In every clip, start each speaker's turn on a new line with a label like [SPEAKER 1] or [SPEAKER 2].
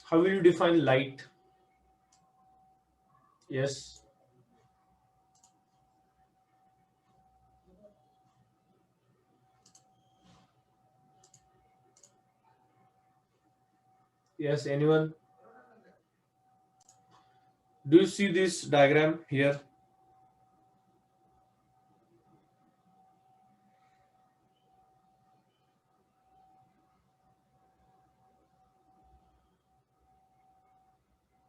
[SPEAKER 1] How will you define light? Yes. Yes, anyone? Do you see this diagram here?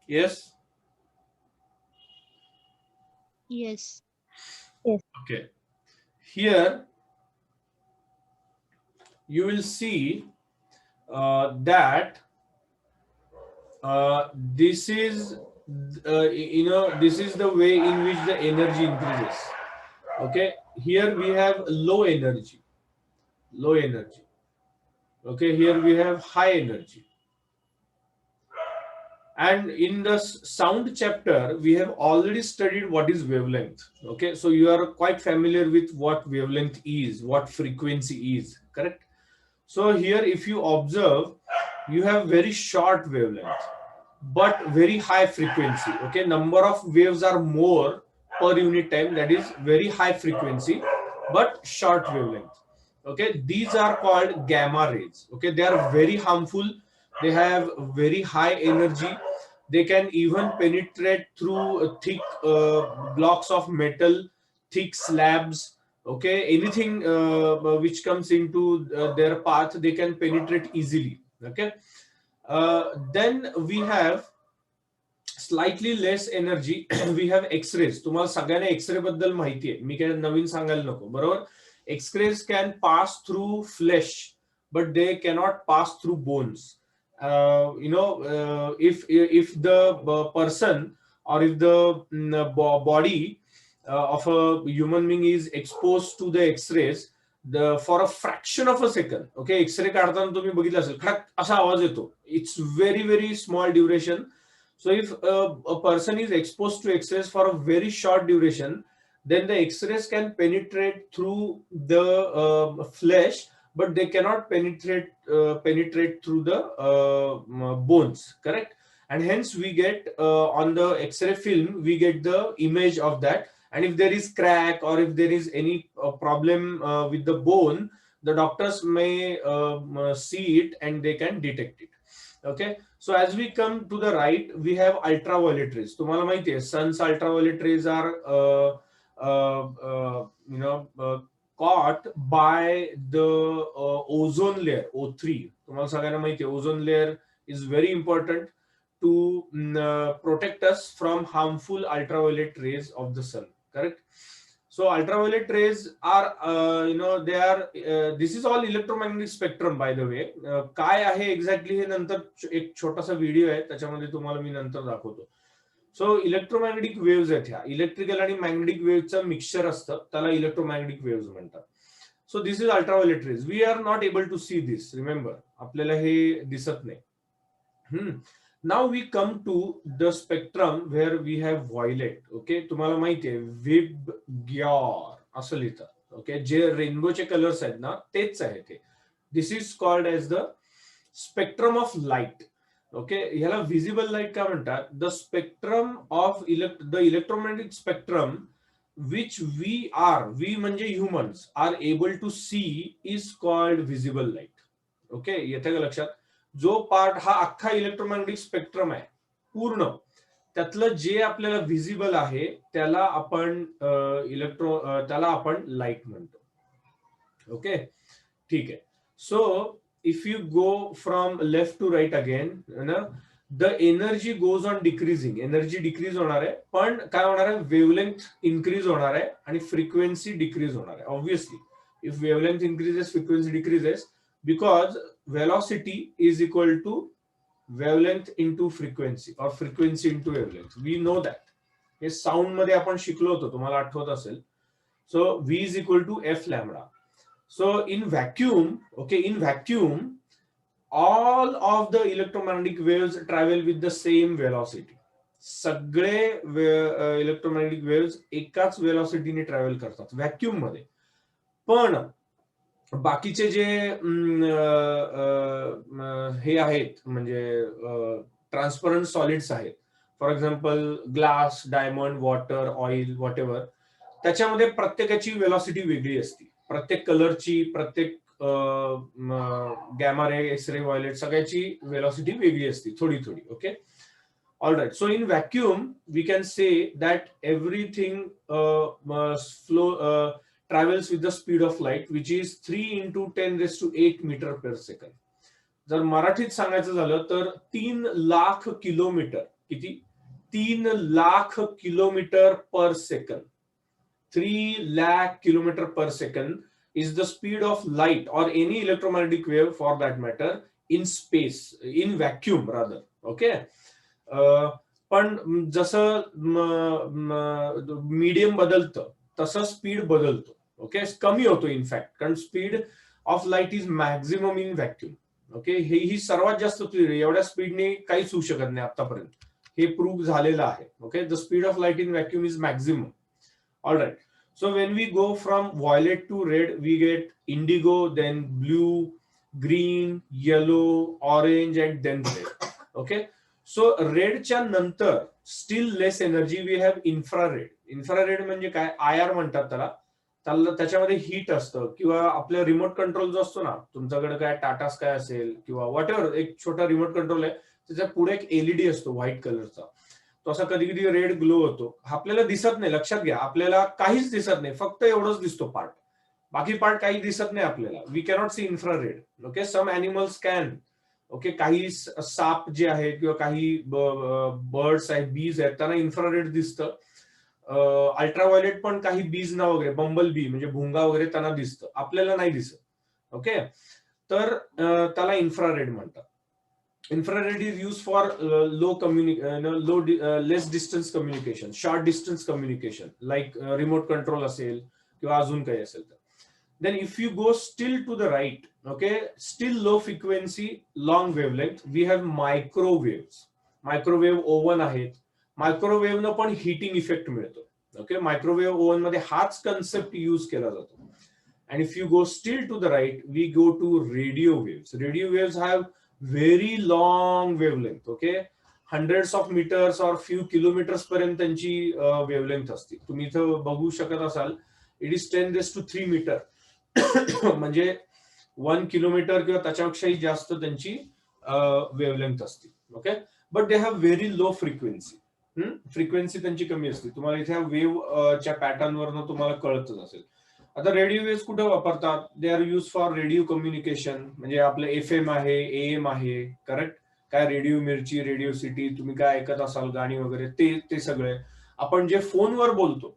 [SPEAKER 1] Yes.
[SPEAKER 2] Yes.
[SPEAKER 3] Yes.
[SPEAKER 1] Okay. Here you will see that this is this is the way in which the energy increases. Okay, here we have low energy, low energy. Okay, here we have high energy. And in the sound chapter, we have already studied what is wavelength. Okay, so you are quite familiar with what wavelength is, what frequency is, correct? So here, if you observe, you have very short wavelength, but very high frequency. Okay, number of waves are more per unit time. That is very high frequency, but short wavelength. Okay, these are called gamma rays. Okay, they are very harmful. They have very high energy. They can even penetrate through thick blocks of metal, thick slabs. Okay, anything which comes into their path, they can penetrate easily. Okay, then we have slightly less energy we have X-rays. तुम्हाला सगळ्यांना x ray बद्दल माहिती आहे, मी काय नवीन सांगायला नको, बरोबर? X-rays can pass through flesh, but they cannot pass through bones. If the person or if the body of a human being is exposed to the x-rays for a fraction of a second, okay, x-ray काढताना तुम्ही बघितलं असेल, खडक असा आवाज येतो. It's very very small duration. So if a person is exposed to X-rays for a very short duration, then the X-rays can penetrate through the flesh, but they cannot penetrate through the bones. Correct? And hence we get on the X-ray film we get the image of that. And if there is crack or if there is any problem with the bone, the doctors may see it and they can detect it. Okay, so as we come to the right, we have ultraviolet rays. तुम्हाला माहिती आहे, sun's ultraviolet rays are caught by the ozone layer, O3. तुम्हाला सगळ्यांना माहिती आहे, ozone layer is very important to protect us from harmful ultraviolet rays of the sun. Correct? So ultraviolet rays are, they are, this is all electromagnetic spectrum, by the way. काय आहे exactly हे नंतर एक छोटासा video आहे, त्याच्यामध्ये तुम्हाला मी नंतर दाखवतो. सो इलेक्ट्रोमॅग्नेटिक वेव्हज आहेत ह्या, इलेक्ट्रिकल आणि मॅग्नेटिक वेव्हचं मिक्सचर असतं, त्याला इलेक्ट्रोमॅग्नेटिक वेव्हज म्हणतात. So this is ultraviolet rays. We are not able to see this, remember, आपल्याला हे दिसत नाही. Now we come to the spectrum where we have violet. Okay, तुम्हाला माहिती आहे विबग्योर असं लिहितात. ओके, जे रेनबोचे कलर्स आहेत ना, तेच आहे ते. This is called as the spectrum of light. Okay, ह्याला व्हिजिबल लाईट का म्हणतात? The spectrum of the electromagnetic spectrum which we म्हणजे humans are able to see is called visible light. Okay, येते का लक्षात? जो पार्ट हा अख्खा इलेक्ट्रोमॅग्नेटिक स्पेक्ट्रम आहे पूर्ण, त्यातलं जे आपल्याला व्हिजिबल आहे त्याला आपण त्याला आपण लाईट म्हणतो. ओके, ठीक आहे. So if you go from left to right again ना, the energy goes on decreasing. Energy decrease होणार आहे, पण काय होणार आहे? वेवलेंथ इन्क्रीज होणार आहे आणि फ्रिक्वेन्सी डिक्रीज होणार आहे. Obviously if wavelength increases, frequency decreases, because velocity is equal to wavelength into frequency or frequency into wavelength. We know that. हे साऊंड मध्ये आपण शिकलो होतो, तुम्हाला आठवत असेल. So v is equal to f lambda. So in vacuum, okay, in vacuum, all of the electromagnetic waves travel with the same velocity. सगळे electromagnetic waves एकाच वेलॉसिटीने ट्रॅव्हल करतात व्हॅक्यूम मध्ये. पण बाकीचे जे हे आहेत, म्हणजे ट्रान्सपरंट सॉलिड्स आहेत, for example glass, diamond, water, oil, what ever, त्याच्यामध्ये प्रत्येकाची वेलॉसिटी वेगळी असते, प्रत्येक कलरची, प्रत्येक गॅमा रे, एक्स रे, व्हायलेट, सगळ्याची वेलॉसिटी वेगळी असते, थोडी थोडी. Okay, all right. So in vacuum we can say that everything travels with the speed of light, which is 3 into 10 raised to 8 meter per second. जर मराठीत सांगायचं झालं तर 3 लाख किलोमीटर, किती, 3 lakh kilometre per second, 3 lakh kilometer per second is the speed of light or any electromagnetic wave for that matter in space, in vacuum rather. Okay, पण जसं medium बदलतं तसं स्पीड बदलतो. ओके, कमी होतो इनफॅक्ट, कारण speed of light is maximum in vacuum. Okay, ही सर्वात जास्त स्पीड, एवढ्या स्पीडने काहीच होऊ शकत नाही आतापर्यंत, हे प्रूव्ह झालेलं आहे. Okay, the speed of light in vacuum is maximum. All right. So when we go from violet to red, we get indigo, then blue, green, yellow, orange, and then red. Okay, so red च्या नंतर still less energy we have infrared. Infrared म्हणजे काय, IR म्हणतात त्याला. त्याच्यामध्ये heat असतं, किंवा आपल्या रिमोट कंट्रोल जो असतो ना, तुमच्याकडे काय टाटा स्काय असेल किंवा व्हॉट एव्हर, एक छोटा रिमोट कंट्रोल आहे, त्याच्या पुढे एक एलईडी असतो व्हाईट कलरचा, तो असा कधी कधी रेड ग्लो होतो, आपल्याला दिसत नाही, लक्षात घ्या, आपल्याला काहीच दिसत नाही, फक्त एवढंच दिसतो पार्ट, बाकी पार्ट काही दिसत नाही आपल्याला. We cannot see infrared. Okay, some animals can. Okay, काही साप जे आहेत किंवा काही बर्ड्स आहेत, बीज आहेत, त्यांना इन्फ्रारेड दिसतं. अल्ट्राव्हायोलेट पण काही बीज ना वगैरे, बंबल बी म्हणजे भुंगा वगैरे, त्यांना दिसतं, आपल्याला नाही दिसत. ओके, तर त्याला इन्फ्रारेड म्हणतात. Infrared is used for less distance communication, short distance communication, like remote control असेल किंवा अजून काही असेल तर. Then if you go still to the right, okay, still low frequency, long wavelength, we have microwaves. Microwave oven आहेत, microwave न पण heating effect मिळतो. ओके, मायक्रोवेव्ह ओव्हन मध्ये हाच कन्सेप्ट यूज केला जातो. And if you go still to the right, we go to radio waves. Radio waves have very long wavelength. Okay, hundreds of meters or few kilometers पर्यंत त्यांची wavelength असते. तुम्ही इथं बघू शकत असाल, इट इज 10⁻³ मीटर, म्हणजे 1 किलोमीटर किंवा त्याच्यापेक्षाही जास्त त्यांची वेव्हलेंथ असते. Okay, but they have very low frequency. Frequency त्यांची कमी असते. तुम्हाला इथे वेव्ह च्या पॅटर्न वरनं तुम्हाला कळतच असेल. आता रेडिओ वेव्स कुठे वापरतात, they are use for radio communication, म्हणजे आपलं FM आहे, AM आहे, करेक्ट, काय रेडिओ मिर्ची, रेडिओ सिटी, तुम्ही काय ऐकत असाल गाणी वगैरे, ते सगळे आपण जे फोनवर बोलतो,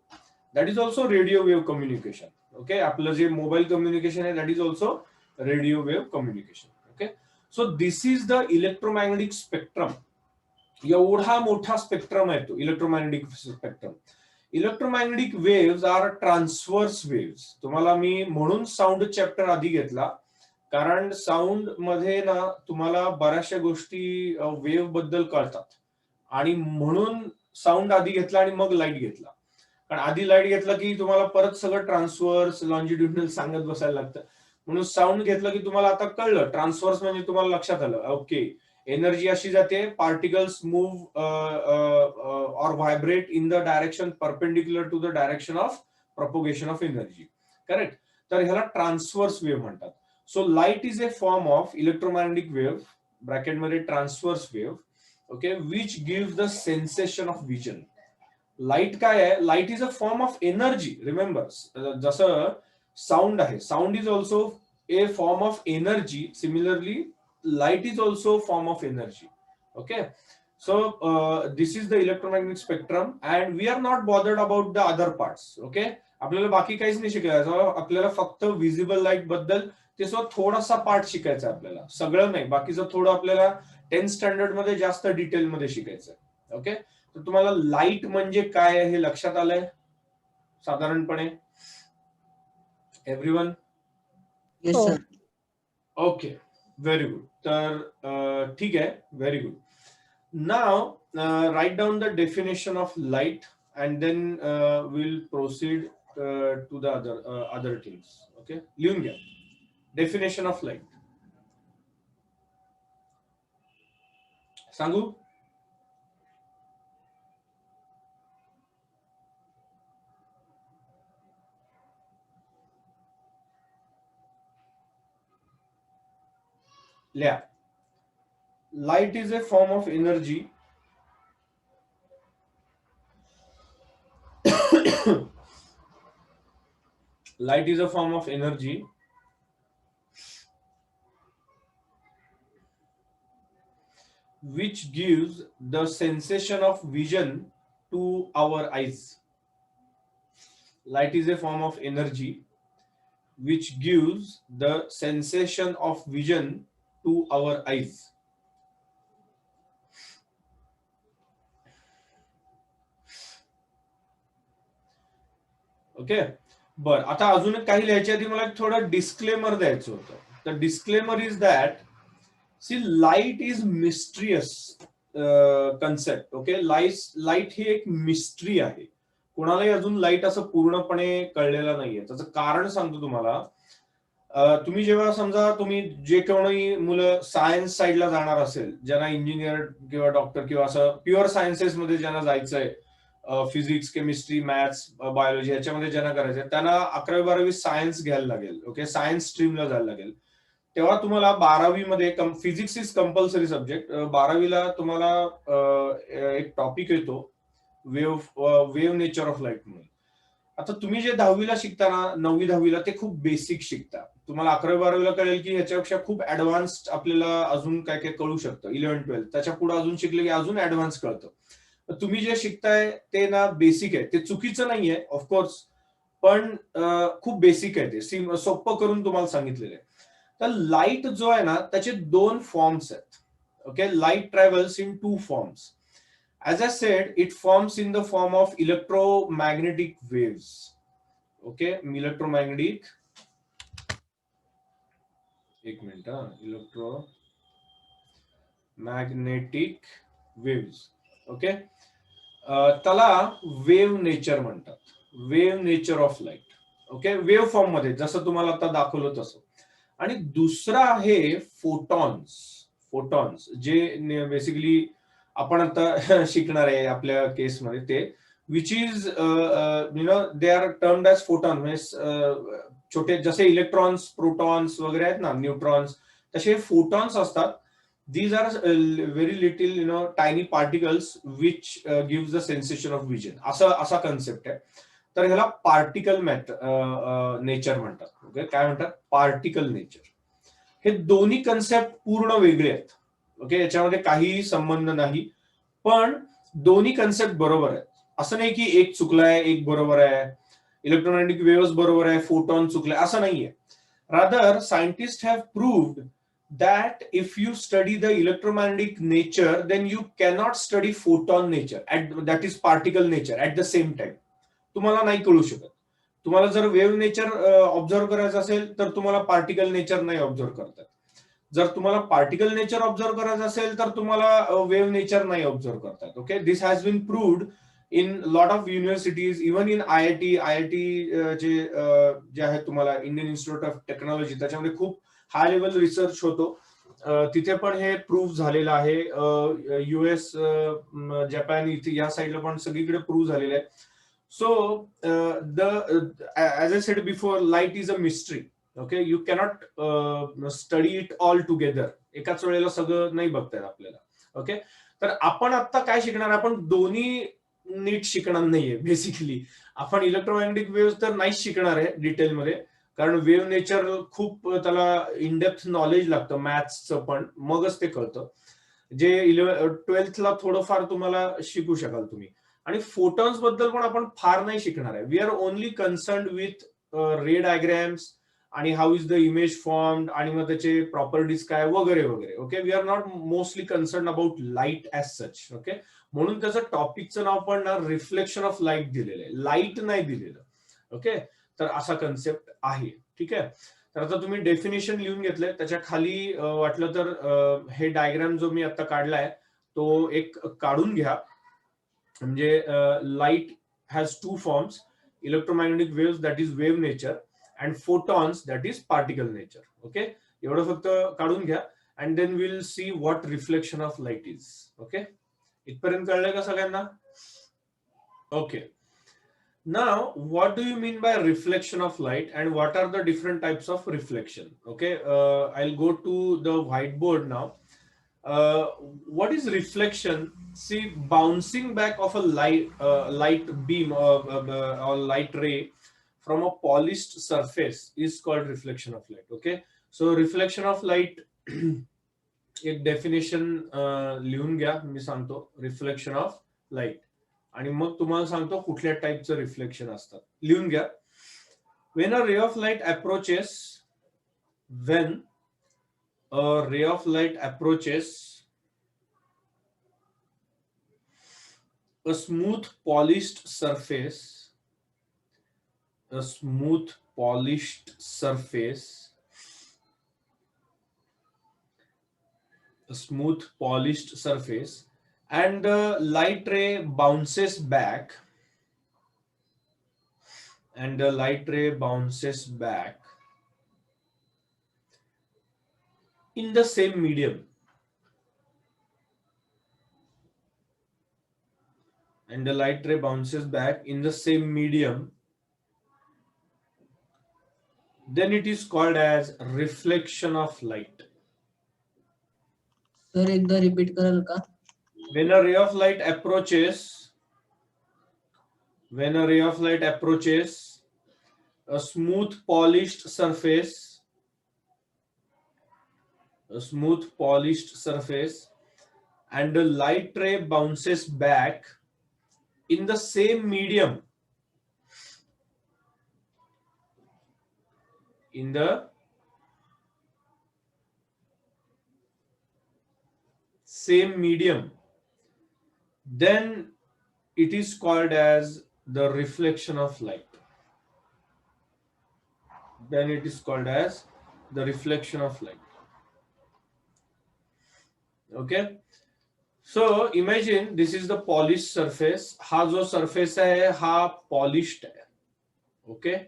[SPEAKER 1] that is also radio wave communication. Okay, आपलं जे मोबाईल कम्युनिकेशन आहे, that is also radio wave communication. Okay, so this is the electromagnetic spectrum. एवढा मोठा स्पेक्ट्रम आहे तो electromagnetic spectrum. Electromagnetic waves are transverse waves. तुम्हाला मी म्हणून साऊंड चॅप्टर आधी घेतला, कारण साऊंड मध्ये ना तुम्हाला बऱ्याचशा गोष्टी वेव्ह बद्दल कळतात, आणि म्हणून साऊंड आधी घेतला आणि मग लाईट घेतला. कारण आधी लाईट घेतला की तुम्हाला परत सगळं ट्रान्सव्हर्स, लॉन्जिट्युडनल सांगत बसायला लागतं. म्हणून साऊंड घेतलं की तुम्हाला आता कळलं, ट्रान्सव्हर्स म्हणजे तुम्हाला लक्षात आलं, ओके, एनर्जी अशी जाते, particles move or vibrate in the direction perpendicular to the direction of propagation of energy. Correct, तर ह्याला ट्रान्सव्हर्स वेव्ह म्हणतात. So light is a form of electromagnetic wave, ब्रॅकेटमध्ये transverse wave. Okay, which give the sensation of vision. Light काय आहे, light is a form of energy. Remember, जसं sound आहे, sound is also a form of energy. Similarly light is also a form of energy. Okay, so this is the electromagnetic spectrum, and we are not bothered about the other parts. Okay, आपल्याला बाकी काहीच नाही शिकायचं, आपल्याला फक्त visible light बद्दल त्याचा थोडासा पार्ट शिकायचा, आपल्याला सगळं नाही, बाकीचं थोडं आपल्याला 10th स्टँडर्ड मध्ये जास्त डिटेल मध्ये शिकायचं. ओके, तर तुम्हाला लाईट म्हणजे काय हे लक्षात आलंय साधारणपणे, everyone?
[SPEAKER 3] Yes sir.
[SPEAKER 1] Okay, very good. तर ठीक आहे, very good. Now write down the definition of light and then will proceed to the other things. Okay, लिहून घ्या डेफिनेशन ऑफ लाईट. सांगू? लिहा. Light is a form of energy light is a form of energy which gives the sensation of vision to our eyes. Light is a form of energy which gives the sensation of vision to our eyes. Okay, बर. आता अजून काही लिहायच्या आधी मला थोडं disclaimer द्यायचं होतं. The disclaimer is that see light is mysterious concept. Okay, light ही एक मिस्ट्री आहे. कोणालाही अजून लाईट असं पूर्णपणे कळलेलं नाहीये. त्याचं कारण सांगतो तुम्हाला. तुम्ही जेव्हा समजा तुम्ही जे कोणी मुलं सायन्स साईडला जाणार असेल, ज्यांना इंजिनियर किंवा डॉक्टर किंवा असं प्युअर सायन्सेस मध्ये ज्यांना जायचंय, फिजिक्स, केमिस्ट्री, मॅथ्स, बायोलॉजी याच्यामध्ये ज्यांना करायचंय, त्यांना 11वी-12वी सायन्स घ्यायला लागेल. ओके, सायन्स स्ट्रीमला जायला लागेल. तेव्हा तुम्हाला 12वी मध्ये फिजिक्स इज कंपल्सरी सब्जेक्ट. 12वीला तुम्हाला एक टॉपिक येतो वेव्ह नेचर ऑफ लाईट म्हणून. आता तुम्ही जे 10वीला शिकता ना, 9वी-10वीला, ते खूप बेसिक शिकता. तुम्हाला 11वी-12वीला कळेल की ह्याच्यापेक्षा खूप ऍडव्हान्स्ड आपल्याला अजून काय काय कळू शकतं. 11-12 त्याच्या पुढे अजून शिकले की अजून ऍडव्हान्स कळतं. तुम्ही जे शिकताय ते ना बेसिक आहे. ते चुकीचं नाहीये ऑफकोर्स, पण खूप बेसिक आहे. ते सोपं करून तुम्हाला सांगितलेलं आहे. तर लाईट जो आहे ना, त्याचे 2 फॉर्म्स आहेत. Okay, light travels in 2 forms. As I said, it forms in the form of electromagnetic waves. Okay, electromagnetic. एक मिनिट हा. electromagnetic waves. ओके, त्याला वेव्ह नेचर म्हणतात. Wave nature of light. Okay, wave form मध्ये जसं तुम्हाला आता दाखवलं तसं. आणि दुसरा आहे फोटॉन्स. फोटॉन्स जे बेसिकली आपण आता शिकणार आहे आपल्या केसमध्ये, ते which is they are termed as photon. म्हणजे छोटे जसे इलेक्ट्रॉन्स, प्रोटॉन्स वगैरे आहेत ना, न्यूट्रॉन्स, तसे फोटॉन्स असतात. These are very little tiny particles which gives the sensation of vision. असा कन्सेप्ट आहे. तर ह्याला पार्टिकल नेचर म्हणतात. ओके, काय म्हणतात? Particle nature. हे दोन्ही कन्सेप्ट पूर्ण वेगळे आहेत. ओके, याच्यामध्ये काहीही संबंध नाही, पण दोन्ही कन्सेप्ट बरोबर आहेत. असं नाही की एक चुकलाय एक बरोबर आहे, इलेक्ट्रोमॅग्नेटिक वेव्स बरोबर आहे, फोटॉन चुकलाय, असं नाहीये. Rather scientist have proved that if you study the electromagnetic nature, then you cannot study photon nature, that is particle nature, at the same time. तुम्हाला नाही कळू शकत. तुम्हाला जर वेव्ह नेचर ऑब्झर्व करायचं असेल तर तुम्हाला पार्टिकल नेचर नाही ऑब्झर्व करतात. जर तुम्हाला पार्टिकल नेचर ऑब्झर्व करायचं असेल तर तुम्हाला वेव्ह नेचर नाही ऑब्झर्व करतात. Okay, this has been proved in lot of universities, even in IIT जे आहे तुम्हाला इंडियन इन्स्टिट्यूट ऑफ टेक्नॉलॉजी, त्याच्यामध्ये खूप हाय लेवल रिसर्च होतो. तिथे पण हे प्रूव्ह झालेलं आहे. US, जपान, इथे या साईडला पण सगळीकडे प्रूव्ह झालेलं आहे. So as I said before, light is a mystery. Okay, you cannot study it all together. एकाच वेळेला सगळं नाही बघता येत आपल्याला. ओके, तर आपण आता काय शिकणार? आपण दोन्ही नीट शिकणार नाहीये. बेसिकली आपण इलेक्ट्रोमॅग्नेटिक वेव्ह तर नाही शिकणार आहे डिटेलमध्ये, कारण वेव्ह नेचर खूप त्याला इनडेप्थ नॉलेज लागतं मॅथ्सचं, पण मगच ते कळतं. जे 12thला थोडंफार तुम्हाला शिकू शकाल तुम्ही. आणि फोटॉन्स बद्दल पण आपण फार नाही शिकणार आहे. We are only concerned with ray diagrams आणि how is the image formed आणि मग त्याचे प्रॉपर्टीज काय वगैरे वगैरे. Okay, we are not mostly concern about light as such. Okay, म्हणून त्याचं टॉपिकचं नाव पण ना रिफ्लेक्शन ऑफ लाईट दिलेलं आहे, लाईट नाही दिलेलं. ओके, तर असा कन्सेप्ट आहे. ठीक आहे, तर आता तुम्ही डेफिनेशन लिहून घेतलंय. त्याच्या खाली वाटलं तर हे डायग्राम जो मी आता काढलाय तो एक काढून घ्या. म्हणजे light has 2 forms, electromagnetic waves that is wave nature and photons that is particle nature. Okay, एवढं फक्त काढून घ्या and then will see what reflection of light is. Okay, इथपर्यंत कळलंय का सगळ्यांना? Okay, Now, what do you mean by reflection of light and what are the different types of reflection? Okay, I'll go to the whiteboard now. What is reflection? See, bouncing back of a light beam or light ray from a polished surface is called reflection of light. Okay, so reflection of light एक definition लिहून घ्या. मी सांगतो reflection of light आणि मग तुम्हाला सांगतो कुठल्या टाईपचं रिफ्लेक्शन असतात. लिहून घ्या. when a ray of light approaches when a ray of light approaches a smooth polished surface a smooth polished surface a smooth polished surface and the light ray bounces back and the light ray bounces back in the same medium and the light ray bounces back in the same medium, then it is called as reflection of light.
[SPEAKER 3] Sir एकदा repeat कराल का?
[SPEAKER 1] When a ray of light approaches a smooth polished surface and the light ray bounces back in the same medium then it is called as the reflection of light. Okay, so imagine this is the polished surface. हा जो surface आहे हा polished आहे. Okay,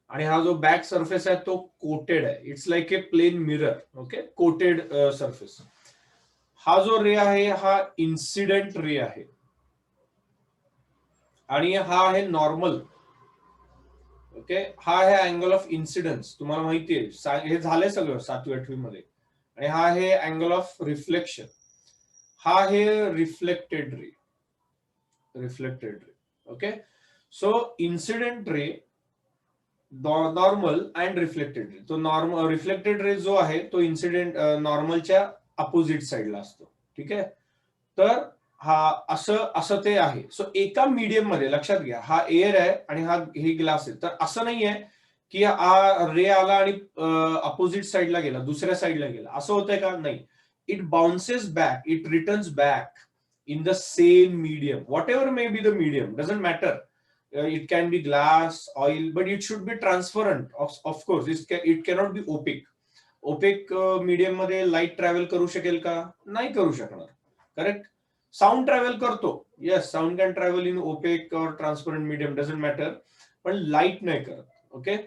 [SPEAKER 1] आणि हा जो back surface आहे तो coated आहे. It's like a plain mirror. Okay, coated surface. हा जो रे आहे हा incident ray आहे आणि हा आहे नॉर्मल. ओके, हा आहे अँगल ऑफ इन्सिडन्स. तुम्हाला माहिती आहे हे झालंय सगळं 7वी 8वी मध्ये. आणि हा आहे अँगल ऑफ रिफ्लेक्शन. हा आहे reflected ray. Okay, so incident ray, normal and reflected ray. तो नॉर्मल रिफ्लेक्टेड रे जो आहे तो इन्सिडेंट नॉर्मलच्या अपोजिट साइडला असतो. ठीक आहे, तर हा असं ते आहे. सो एका मीडियम मध्ये लक्षात घ्या, हा एअर आहे आणि हा हे ग्लास आहे. तर असं नाहीये की हा रे आला आणि अपोजिट साइडला गेला, दुसऱ्या साइडला गेला, असं होतंय का? नाही. It bounces back, it returns back in the same medium, whatever may be the medium, doesn't matter. It can be glass, oil, but it should be transparent. Of course, it cannot be opaque. Opaque medium मध्ये light travel करू शकेल का? नाही करू शकणार. Correct? Sound travel करतो. Yes, sound can travel in opaque or transparent medium, doesn't matter. पण light नाही करत. Okay?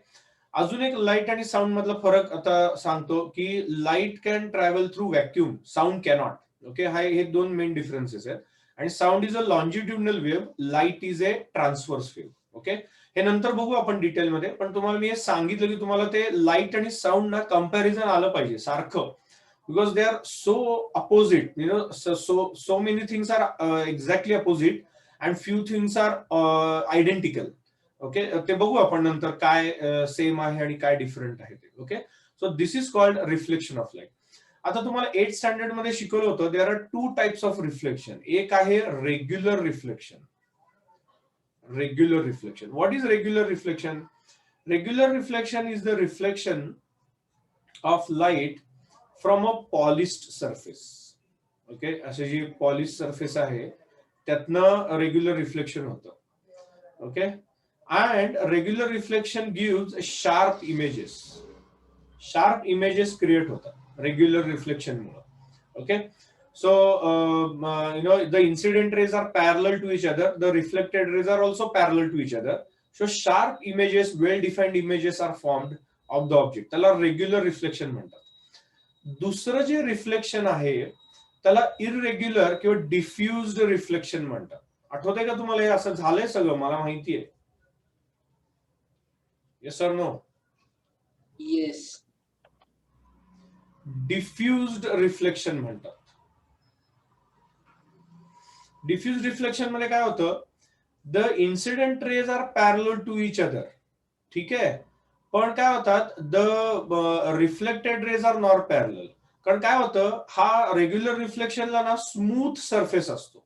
[SPEAKER 1] अजून एक लाईट आणि साऊंड मधला फरक आता सांगतो की light can travel through vacuum, sound cannot. Okay, हे दोन मेन डिफरन्सेस आहेत. आणि sound is a longitudinal wave, light is A transverse wave. Okay, हे नंतर बघू आपण डिटेलमध्ये. पण तुम्हाला मी हे सांगितलं की तुम्हाला ते लाईट आणि साऊंड ना कंपॅरिझन आलं पाहिजे सारखं, because they are so opposite. You know, so many things are exactly opposite and few things are identical. Okay, ते बघू आपण नंतर काय सेम आहे आणि काय डिफरंट आहे ते. Okay, so this is called reflection of light. आता तुम्हाला 8th स्टँडर्ड मध्ये शिकवलं होतं, there are 2 types of reflection. एक आहे regular reflection. What is regular reflection? Regular reflection is the reflection of light from a polished surface. Okay, असे जी polish surface आहे त्यातनं रेग्युलर रिफ्लेक्शन होतं. Okay, and regular reflection gives sharp images create hota regular reflection मुळे. Okay, so you know, the incident rays are parallel to each other, the reflected rays are also parallel to each other, so sharp images, well defined images are formed of the object. त्याला regular reflection म्हणतात. दुसरं जे reflection आहे त्याला इररेग्युलर किंवा डिफ्युज्ड reflection म्हणतात. आठवतंय का तुम्हाला? हे असं झालंय सगळं, मला माहिती आहे. Yes or no?
[SPEAKER 3] Yes.
[SPEAKER 1] Diffused reflection म्हणतात. डिफ्यूज रिफ्लेक्शन मध्ये काय होतं, the incident rays are parallel to each other, ठीक आहे, पण काय होतात the reflected rays are not parallel. कारण काय होतं, हा रेग्युलर रिफ्लेक्शनला ना स्मूथ सरफेस असतो.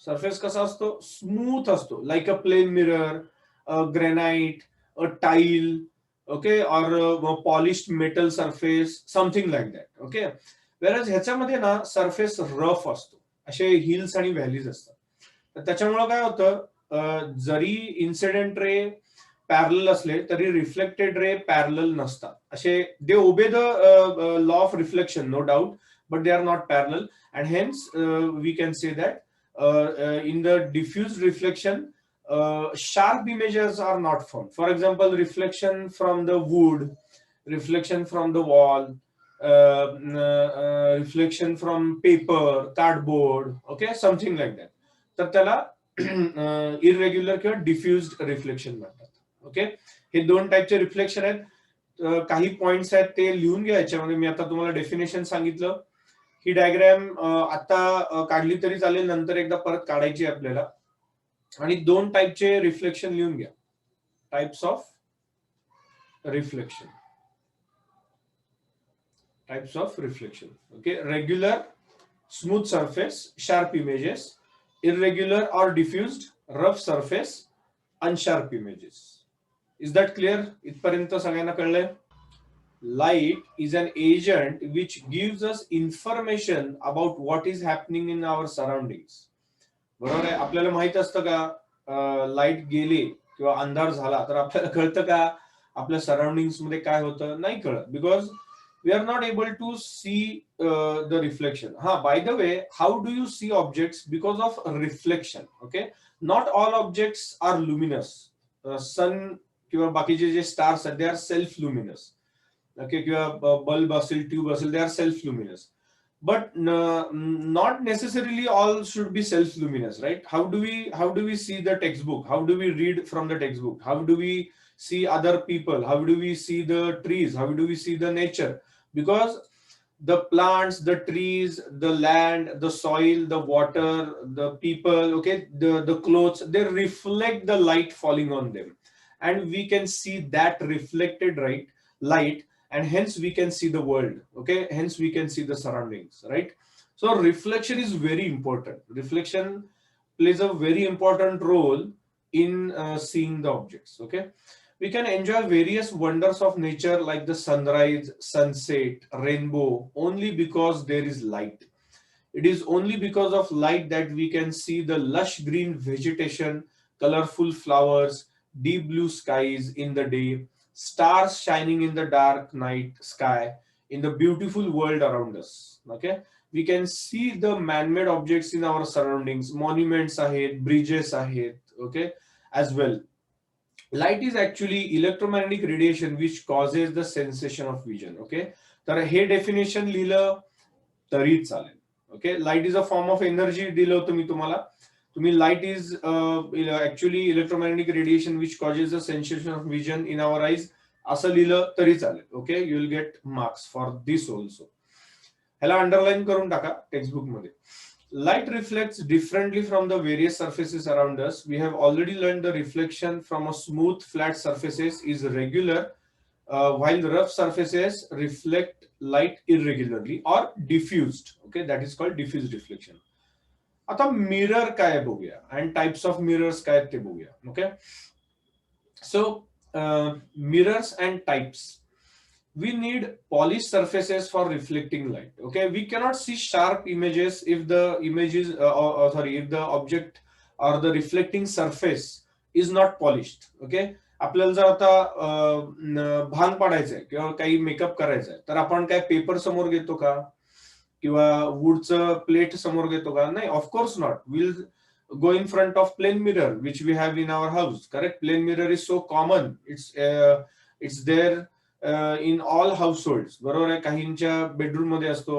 [SPEAKER 1] सरफेस कसा असतो, स्मूथ असतो, like a plane mirror, granite, a tile, okay, और polished metal surface, something like that. Okay, whereas ह्याच्यामध्ये ना सरफेस रफ असतो, असे हिल्स आणि व्हॅलीज असतात. तर त्याच्यामुळे काय होतं, जरी इन्सिडेंट रे पॅरलल असले तरी रिफ्लेक्टेड रे पॅरलल नसतात. असे they obey the law of reflection, no doubt, but they are not parallel. And hence we can say that in the diffused reflection, sharp images are not formed. For example, reflection from the wood, reflection from the wall, reflection from paper, cardboard, okay, something like that. तर त्याला irregular किंवा डिफ्युज्ड reflection म्हणतात. Okay, हे दोन टाईपचे reflection आहेत. काही points आहेत ते लिहून घ्या याच्यामध्ये. मी आता तुम्हाला डेफिनेशन सांगितलं. ही डायग्राम आता काढली तरी चालेल, नंतर एकदा परत काढायची आपल्याला. आणि दोन टाईपचे रिफ्लेक्शन लिहून घ्या. Types of reflection, types of reflection. Okay, regular, smooth surface, sharp images. Irregular और diffused, rough surface, unsharp images. Is that clear? इथपर्यंत सगळ्यांना कळलंय? Light is an agent which gives us information about what is happening in our surroundings. बरोबर आहे. आपल्याला माहित असतं का light गेली किंवा अंधार झाला तर आपल्याला कळतं का आपल्या सराउंडिंग्स मध्ये काय होतं? नाही कळत, because we are not able to see the reflection. हा, by the way, how do you see objects? Because of reflection. Okay, not all objects are luminous. Sun किंवा बाकीचे जे स्टार्स आहेत, they are self luminous. Okay, किंवा bulb असेल, tube असेल, they are self luminous. But not necessarily all should be self luminous, right? How do we see the textbook? How do we read from the textbook? How do we see other people? How do we see the trees? How do we see the nature? Because the plants, the trees, the land, the soil, the water, the people, okay, the clothes, they reflect the light falling on them, and we can see that reflected, right, light, and hence we can see the world. Okay, hence we can see the surroundings, right? So reflection is very important. Reflection plays a very important role in seeing the objects. Okay, we can enjoy various wonders of nature like the sunrise, sunset, rainbow only because there is light. It is only because of light that we can see the lush green vegetation, colorful flowers, deep blue skies in the day, stars shining in the dark night sky, in the beautiful world around us. Okay, we can see the man-made objects in our surroundings, monuments ahead, bridges ahead, okay, as well. Light is actually electromagnetic radiation which causes the sensation of vision. Okay, तर हे definition लिहिलं तरी चालेल. Okay, light is a form of energy दिलं होतं मी तुम्हाला. तुम्ही light is actually electromagnetic radiation which causes the sensation of vision in our eyes असं लिहिलं तरी चालेल. Okay, you will get marks for this also. ह्याला अंडरलाईन करून टाका टेक्स्टबुक मध्ये. Light reflects differently from the various surfaces around us. We have already learned the reflection from a smooth, flat surfaces is regular, while the rough surfaces reflect light irregularly or diffused. Okay, that is called diffused reflection. आता mirror काय बघूया and types of mirrors काय ते बघूया. Okay, so mirrors and types. We need polished surfaces for reflecting light. Okay, we cannot see sharp images if the image is if the object or the reflecting surface is not polished. Okay, आपल्याला जर आता भान पाडायचंय किंवा काही makeup करायचंय तर आपण काय पेपर समोर घेतो का किंवा वूडचं प्लेट समोर घेतो का? नाही, of course not. Will go in front of plain mirror which we have in our house. Correct, plain mirror is so common. It's there in all house hold. बरोबर आहे. काहींच्या बेडरूम मध्ये असतो,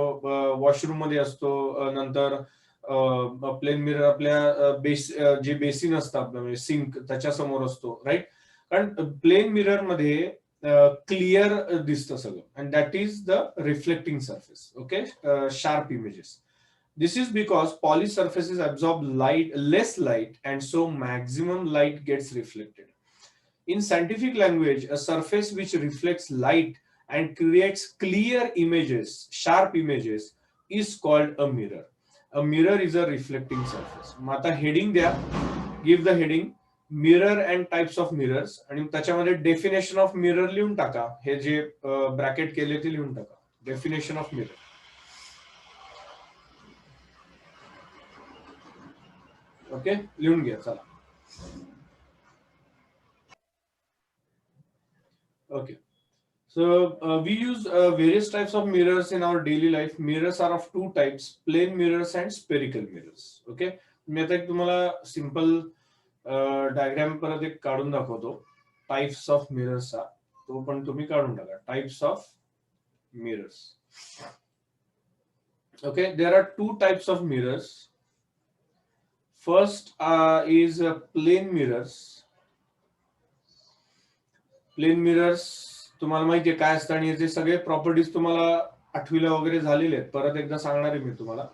[SPEAKER 1] वॉशरूम मध्ये असतो, नंतर प्लेन मिरर आपल्या जे बेसिन असतं आपलं म्हणजे सिंक त्याच्या समोर असतो, राईट. कारण प्लेन मिरर मध्ये क्लिअर दिसतं सगळं, and that is the reflecting surface. Okay, sharp images. This is because poly surfaces absorb light, less light, and so maximum light gets reflected. In scientific language, a surface which reflects light and creates clear images, sharp images, is called a mirror. A mirror is a reflecting surface. Mata heading द्या, give the heading mirror and types of mirrors, आणि त्याच्यामध्ये definition of mirror लिहून टाका. हे जे bracket केले ते लिहून टाका. Definition of mirror. ओके, लिहून घ्या. चला. Okay, so we use various types of mirrors in our daily life. Mirrors are of two types: plane mirrors and spherical mirrors. Okay, मी आता एक तुम्हाला सिंपल डायग्राम परत एक काढून दाखवतो टाइप्स ऑफ मिरर्सचा. तो पण तुम्ही काढून टाका. Types of mirrors. Okay, there are two types of mirrors. First is plane mirrors. Plane mirrors तुम्हाला माहितीये काय असतं, आणि याचे सगळे प्रॉपर्टीज तुम्हाला आठवीला वगैरे झालेले आहेत. परत एकदा सांगणार आहे मी तुम्हाला.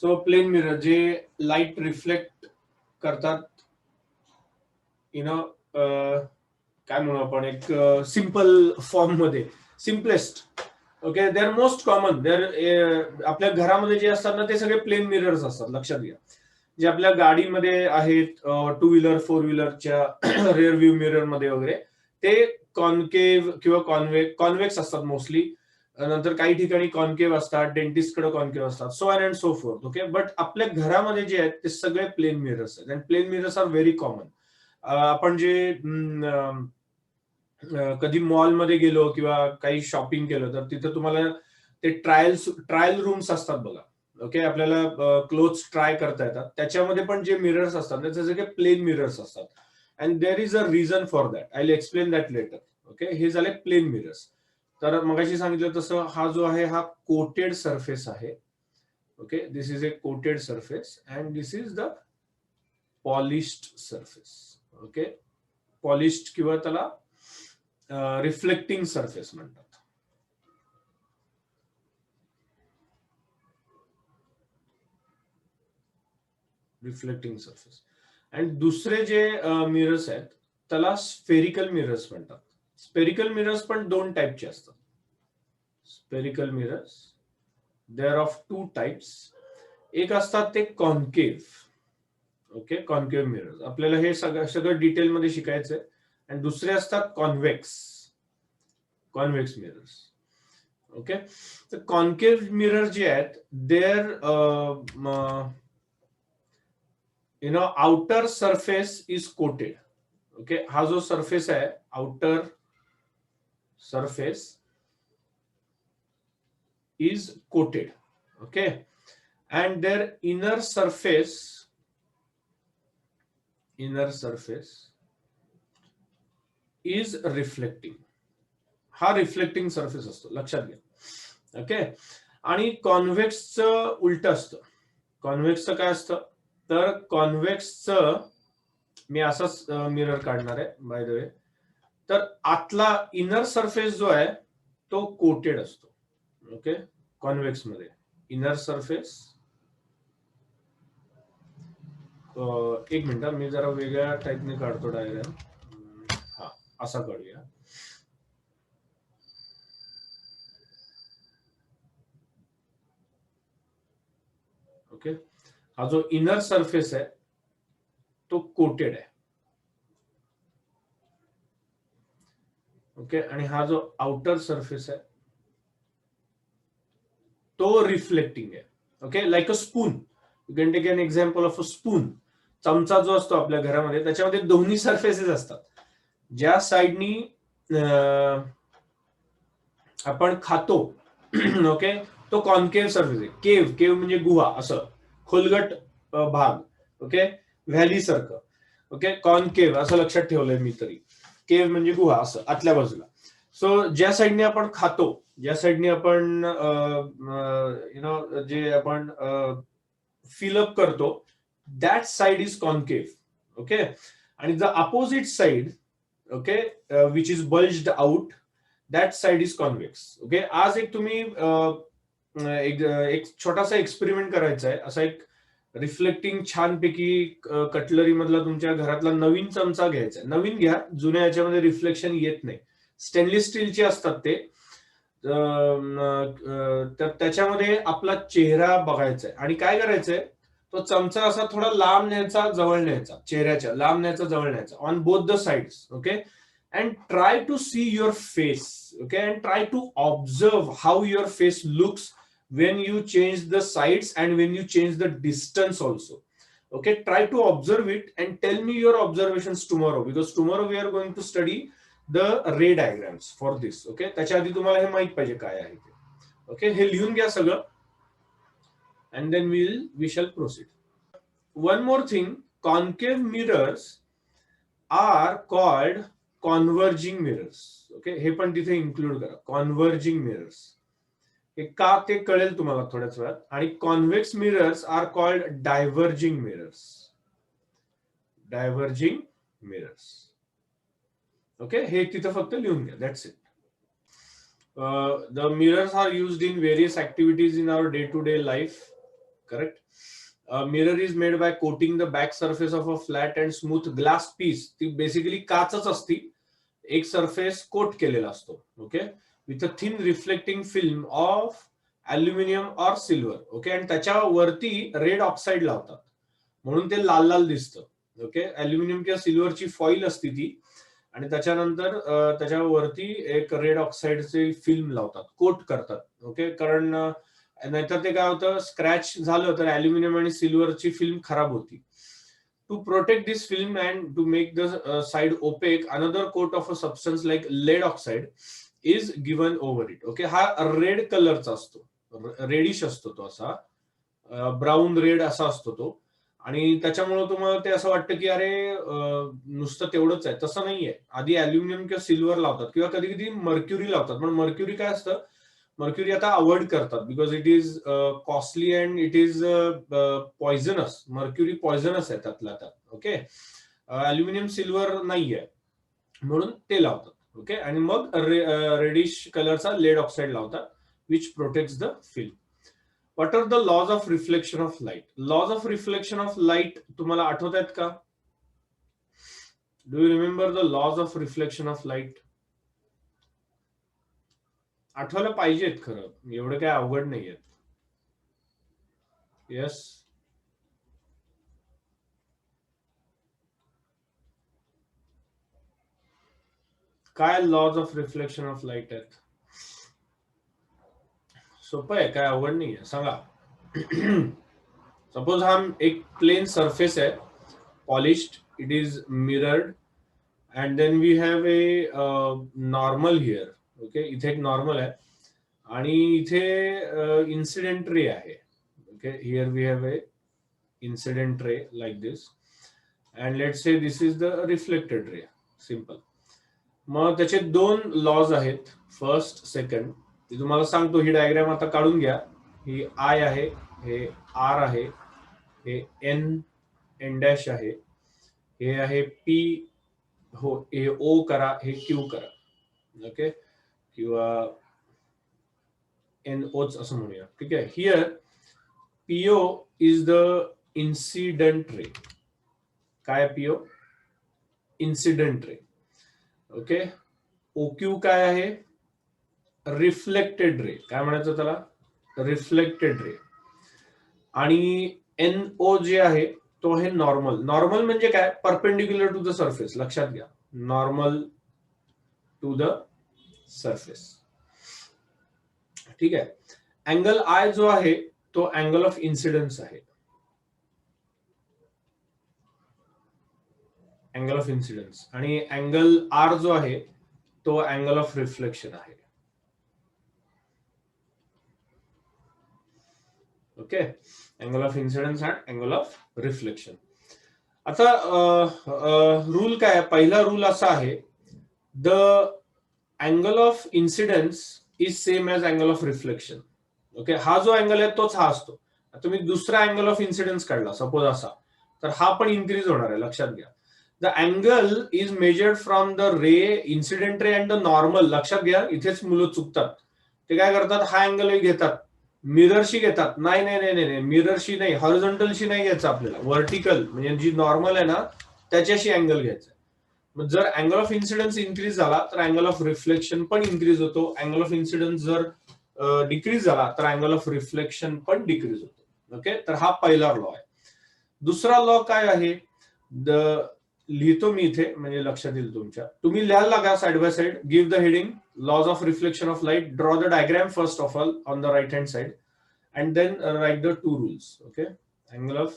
[SPEAKER 1] सो प्लेन मिरर जे लाईट रिफ्लेक्ट करतात इन काय म्हणू आपण, एक सिंपल फॉर्म मध्ये, simplest. Okay, they are most common. आपल्या घरामध्ये जे असतात ना ते सगळे प्लेन मिरर्स असतात. लक्षात घ्या, जे आपल्या गाडीमध्ये आहेत, टू व्हीलर फोर व्हीलरच्या रेअर व्ह्यू मिरर मध्ये वगैरे, ते कॉन्केव्ह किंवा कॉन्वेक्स असतात मोस्टली. नंतर काही ठिकाणी कॉन्केव्ह असतात, डेंटिस्ट कडे कॉन्केव्ह असतात, so on and so forth. Okay, but आपल्या घरामध्ये जे आहेत ते सगळे प्लेन मिरर्स आहेत. And plane mirrors are very common. आपण जे कधी मॉलमध्ये गेलो किंवा काही शॉपिंग केलं तर तिथे तुम्हाला ते ट्रायल रूम्स असतात बघा. ओके, आपल्याला क्लोथ्स ट्राय करता येतात. त्याच्यामध्ये पण जे मिरर्स असतात त्याचे सगळे प्लेन मिरर्स असतात. And there is a reason for that. I'll explain that later. Okay, हे झाले प्लेन मिरर्स. तर मगाशी सांगितलं तसं हा जो आहे हा कोटेड सरफेस आहे. Okay, this is a coated surface and this is the polished surface. Okay, polished किंवा त्याला रिफ्लेक्टिंग सरफेस म्हणतात. Reflecting surface. आणि दुसरे जे मिरर्स आहेत त्याला स्फेरिकल मिरर्स म्हणतात. स्फेरिकल मिरर्स पण दोन टाइपचे असतात. Spherical mirrors, they are of two types. एक असतात ते कॉन्केव्ह. ओके, कॉन्केव्ह मिरर्स, आपल्याला हे सगळं डिटेल मध्ये शिकायचंय. आणि दुसरे असतात कॉन्व्हेक्स मिरर्स. ओके, तर कॉन्केव्ह मिरर जे आहेत there outer surface is coated. Okay, हा जो सरफेस आहे outer surface is coated. Okay, and their inner surface is reflecting. हा रिफ्लेक्टिंग सरफेस असतो, लक्षात घ्या. ओके, आणि कॉन्व्हेक्सचं उलट असतं. कॉन्व्हेक्सचं काय असतं तर कॉन्व्हेक्सचं मी असाच मिरर काढणार आहे बाय द वे. तर आतला इनर सरफेस जो आहे तो कोटेड असतो. ओके, कॉन्व्हेक्स मध्ये इनर सरफेस. एक मिनिट, मी जरा वेगळ्या टाइपने काढतो डायग्राम. हा, असा काढूया. ओके, हा जो इनर सरफेस आहे तो कोटेड आहे. ओके, आणि हा जो आउटर सरफेस आहे तो रिफ्लेक्टिंग आहे. Okay, like a spoon. You can take an example of a spoon. चमचा जो असतो आपल्या घरामध्ये त्याच्यामध्ये दोन्ही सरफेसेस असतात. ज्या साइडनी आपण खातो ओके तो कॉन्केव्ह सरफेस आहे. केव्ह म्हणजे गुहा, असं खोलगट भाग. ओके, व्हॅली सारखं. ओके, कॉन्केव्ह असं लक्षात ठेवलंय मी तरी. केव्ह म्हणजे गुहा, असं आतल्या बाजूला. सो ज्या साइडने आपण खातो, ज्या साइडने आपण जे आपण फिलअप करतो, that side is concave. Okay, आणि the opposite side okay, which is bulged out, that side is convex. Okay, आज एक तुम्ही एक छोटासा एक्सपेरिमेंट करायचा आहे. असा एक रिफ्लेक्टिंग छानपैकी कटलरी मधला तुमच्या घरातला नवीन चमचा घ्यायचा आहे. नवीन घ्या, जुन्या याच्यामध्ये रिफ्लेक्शन येत नाही. स्टेनलेस स्टीलचे असतात ते. तर त्याच्यामध्ये आपला चेहरा बघायचा आहे आणि काय करायचंय, तो चमचा असा थोडा लांब न्यायचा, जवळ न्यायचा, चेहऱ्याच्या लांब न्यायचा, जवळ न्यायचा, on both the sides. Okay, and try to see your face. Okay, and try to observe how your face looks when you change the sides and when you change the distance also. Okay, try to observe it and tell me your observations tomorrow, because tomorrow we are going to study the ray diagrams for this. Okay, त्याच्या आधी तुम्हाला हे माहित पाहिजे काय आहे ते. Okay, हे लिहून घ्या सगळं and then we shall proceed. One more thing, concave mirrors are called converging mirrors. Okay, हे पण तिथे इन्क्लूड करा, कॉन्व्हर्जिंग मिरर्स. हे का ते कळेल तुम्हाला थोड्याच वेळात. आणि convex mirrors are called diverging mirrors. Diverging mirrors. Okay, हे तिथं फक्त लिहून घ्या, that's it. The mirrors are used in various activities in our day to day life. Correct. A mirror is made by coating the back surface of a flat and smooth glass piece. ती basically काचच असती, एक surface coat केलेला असतो. Okay, with a thin reflecting film of aluminium or silver. Okay, आणि त्याच्यावरती red oxide लावतात म्हणून ते लाल लाल दिसतं. ओके, अल्युमिनियम किंवा सिल्वरची फॉईल असती ती, आणि त्याच्यानंतर त्याच्यावरती एक रेड ऑक्साईडची फिल्म लावतात, कोट करतात. ओके, कारण नाहीतर ते काय होतं, स्क्रॅच झालं तर अल्युमिनियम आणि सिल्वरची फिल्म खराब होती. To protect this film and to make the side opaque, another coat of a substance like lead oxide is given over it. Okay, हा रेड कलरचा असतो, रेडिश असतो तो, असा ब्राऊन रेड असा असतो तो. आणि त्याच्यामुळे तुम्हाला ते असं वाटतं की अरे नुसतं तेवढंच आहे, तसं नाहीये. आधी अल्युमिनियम किंवा सिल्वर लावतात, किंवा कधी कधी मर्क्युरी लावतात. पण मर्क्युरी काय असतं, मर्क्युरी आता अवॉइड करतात, because it is costly and it is poisonous. Mercury poisonous आहे त्यातला त्यात. ओके, अल्युमिनियम सिल्वर नाहीये म्हणून ते लावतात. ओके, आणि मग रेडिश कलरचा लेड ऑक्साईड लावतात, which protects the film. What are the laws of reflection of light? Laws of reflection of light तुम्हाला आठवत आहेत का? Do you remember the laws of reflection of light? आठवायला पाहिजेत खरं, एवढं काय अवघड नाहीये. येस, काय laws of reflection of light आहेत? सोपं आहे, काय अवघड नाहीये, सांगा. सपोज हा एक प्लेन सरफेस आहे, polished, it is mirrored, and then we have a normal here. Okay, इथे एक नॉर्मल आहे आणि इथे इन्सिडेंट रे आहे. Okay, here we have a incident ray like this, and let's say this is the reflected ray. Simple. मग त्याचे दोन lodge आहेत, फर्स्ट सेकंड. मी तुम्हाला सांगतो, ही डायग्राम आता काढून घ्या. ही आय आहे, हे आर आहे, हे एन डॅश आहे, हे आहे पी, हो हे ओ करा, हे क्यू करा. ओके, किंवा एन ओच असं म्हणूया. ठीक आहे. Here PO is the incident ray. काय PO? Incident ray. Okay, OQ काय आहे? Reflected ray. काय म्हणायचं त्याला? Reflected ray. आणि एनओ जे आहे तो आहे नॉर्मल. नॉर्मल म्हणजे काय? Perpendicular to the surface. लक्षात घ्या, नॉर्मल टू द सरफेस. ठीक आहे. अँगल आय जो आहे तो अँगल ऑफ इन्सिडन्स आहे. Angle of incidence. आणि अँगल आर जो आहे तो अँगल ऑफ रिफ्लेक्शन आहे. Okay, angle of incidence and angle of reflection. आता रूल काय? पहिला रूल असा आहे, the angle of incidence is same as angle of reflection. Okay, हा जो अँगल आहे तोच हा असतो. तुम्ही दुसरा अँगल ऑफ इन्सिडन्स काढला सपोज असा, तर हा पण इन्क्रीज होणार आहे, लक्षात घ्या. The angle is measured from the ray, incident ray and the normal. लक्षात घ्या, इथेच मुलं चुकतात. ते काय करतात, हा अँगल घेतात, मिररशी घेतात. नाही नाही नाही नाही, मिररशी नाही, हॉरिझॉन्टलशी नाही घ्यायचं आपल्याला, व्हर्टिकल म्हणजे जी नॉर्मल आहे ना त्याच्याशी अँगल घ्यायचा. मग जर अँगल ऑफ इन्सिडन्स इन्क्रीज झाला तर अँगल ऑफ रिफ्लेक्शन पण इन्क्रीज होतो. अँगल ऑफ इन्सिडन्स जर डिक्रीज झाला तर अँगल ऑफ रिफ्लेक्शन पण डिक्रीज होतो. ओके, तर हा पहिला लॉ आहे. दुसरा लॉ काय आहे, लिहितो मी इथे म्हणजे लक्षात येईल तुमच्या. तुम्ही लिहायला लागा side by side. Give the heading laws of reflection of light. Draw the diagram first of all on the right hand side and then write the two rules. Okay, angle of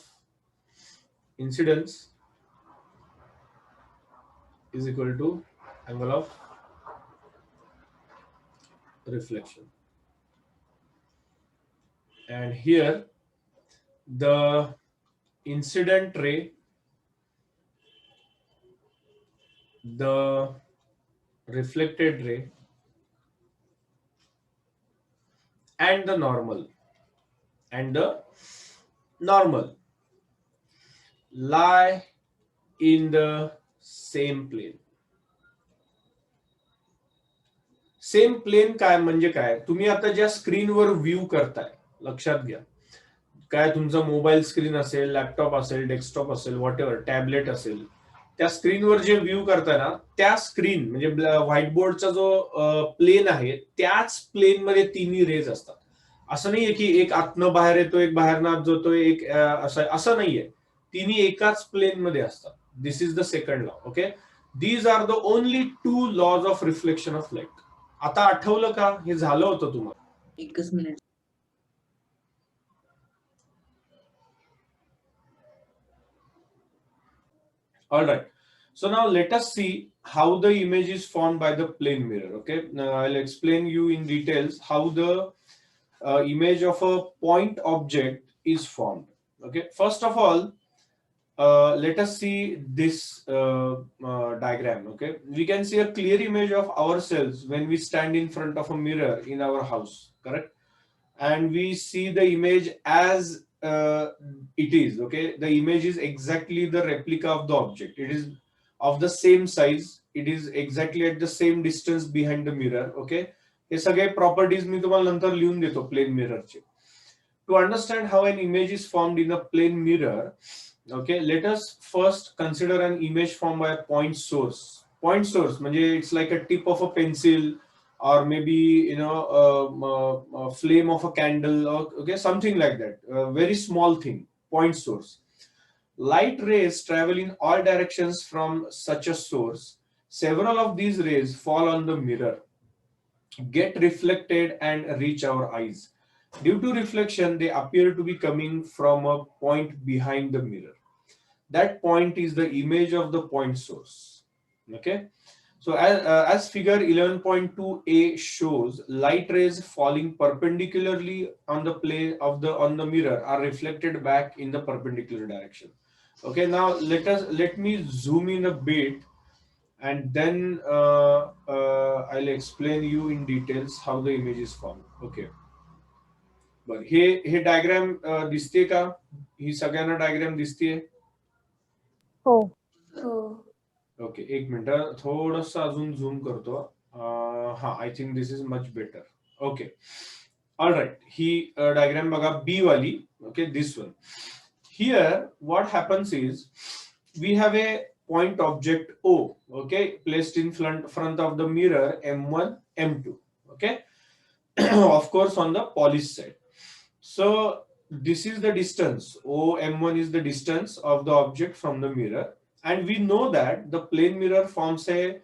[SPEAKER 1] incidence is equal to angle of reflection, and here the incident ray, the reflected ray and the normal lie in the same plane. Same plane काय म्हणजे काय, तुम्ही आता ज्या स्क्रीनवर view करताय, लक्षात घ्या, काय तुमचा मोबाईल स्क्रीन असेल, लॅपटॉप असेल, डेस्कटॉप असेल, व्हॉट एव्हर, टॅबलेट असेल, त्या स्क्रीनवर जे व्ह्यू करताय ना, त्या स्क्रीन म्हणजे व्हाईट बोर्डचा जो प्लेन आहे त्याच प्लेन मध्ये तिन्ही रेज असतात. असं नाहीये की एक आतनं बाहेर येतो, एक बाहेरनं आत जातोय, एक असं नाहीये. तिन्ही एकाच प्लेन मध्ये असतात. This is the second law. Okay, these are the only two laws of reflection of light. आता आठवलं का, हे झालं होतं तुम्हाला?
[SPEAKER 3] एकच minute.
[SPEAKER 1] All right. So now let us see how the image is formed by the plane mirror. Okay, now I'll explain you in details how the image of a point object is formed. Okay, first of all, let us see this diagram. Okay, we can see a clear image of ourselves when we stand in front of a mirror in our house, correct? And we see the image as it is. Okay, the image is exactly the replica of the object. It is of the same size, it is exactly at the same distance behind the mirror. Okay, हे सगळे properties मी तुम्हाला नंतर लिहून देतो plain मिररचे. To understand how an image is formed in a plane mirror, okay, let us first consider an image formed by a point source. Point source म्हणजे it's like a tip of a pencil, or maybe a flame of a candle, or okay, something like that, a very small thing. Point source. Light rays travel in all directions from such a source. Several of these rays fall on the mirror, get reflected and reach our eyes. Due to reflection, they appear to be coming from a point behind the mirror. That point is the image of the point source. Okay, so as figure 11.2a shows, light rays falling perpendicularly on the plane of the mirror are reflected back in the perpendicular direction. Okay, now let me zoom in a bit, and then I'll explain you in details how the image is formed. Okay, but हे diagram दिसते का? ही सगळ्यांना diagram दिसते?
[SPEAKER 2] हो.
[SPEAKER 1] Okay, एक minute, थोडस अजून zoom करतो. हा, I think this is much better. Okay, all right, ही डायग्राम बघा, बी वाली. Okay, this one here. What happens is we have a point object O, okay, placed in front of the mirror M1, M2. Okay, of course on the polished side. So this is the distance. O M1 is the distance of the object from the mirror, and we know that the plane mirror forms a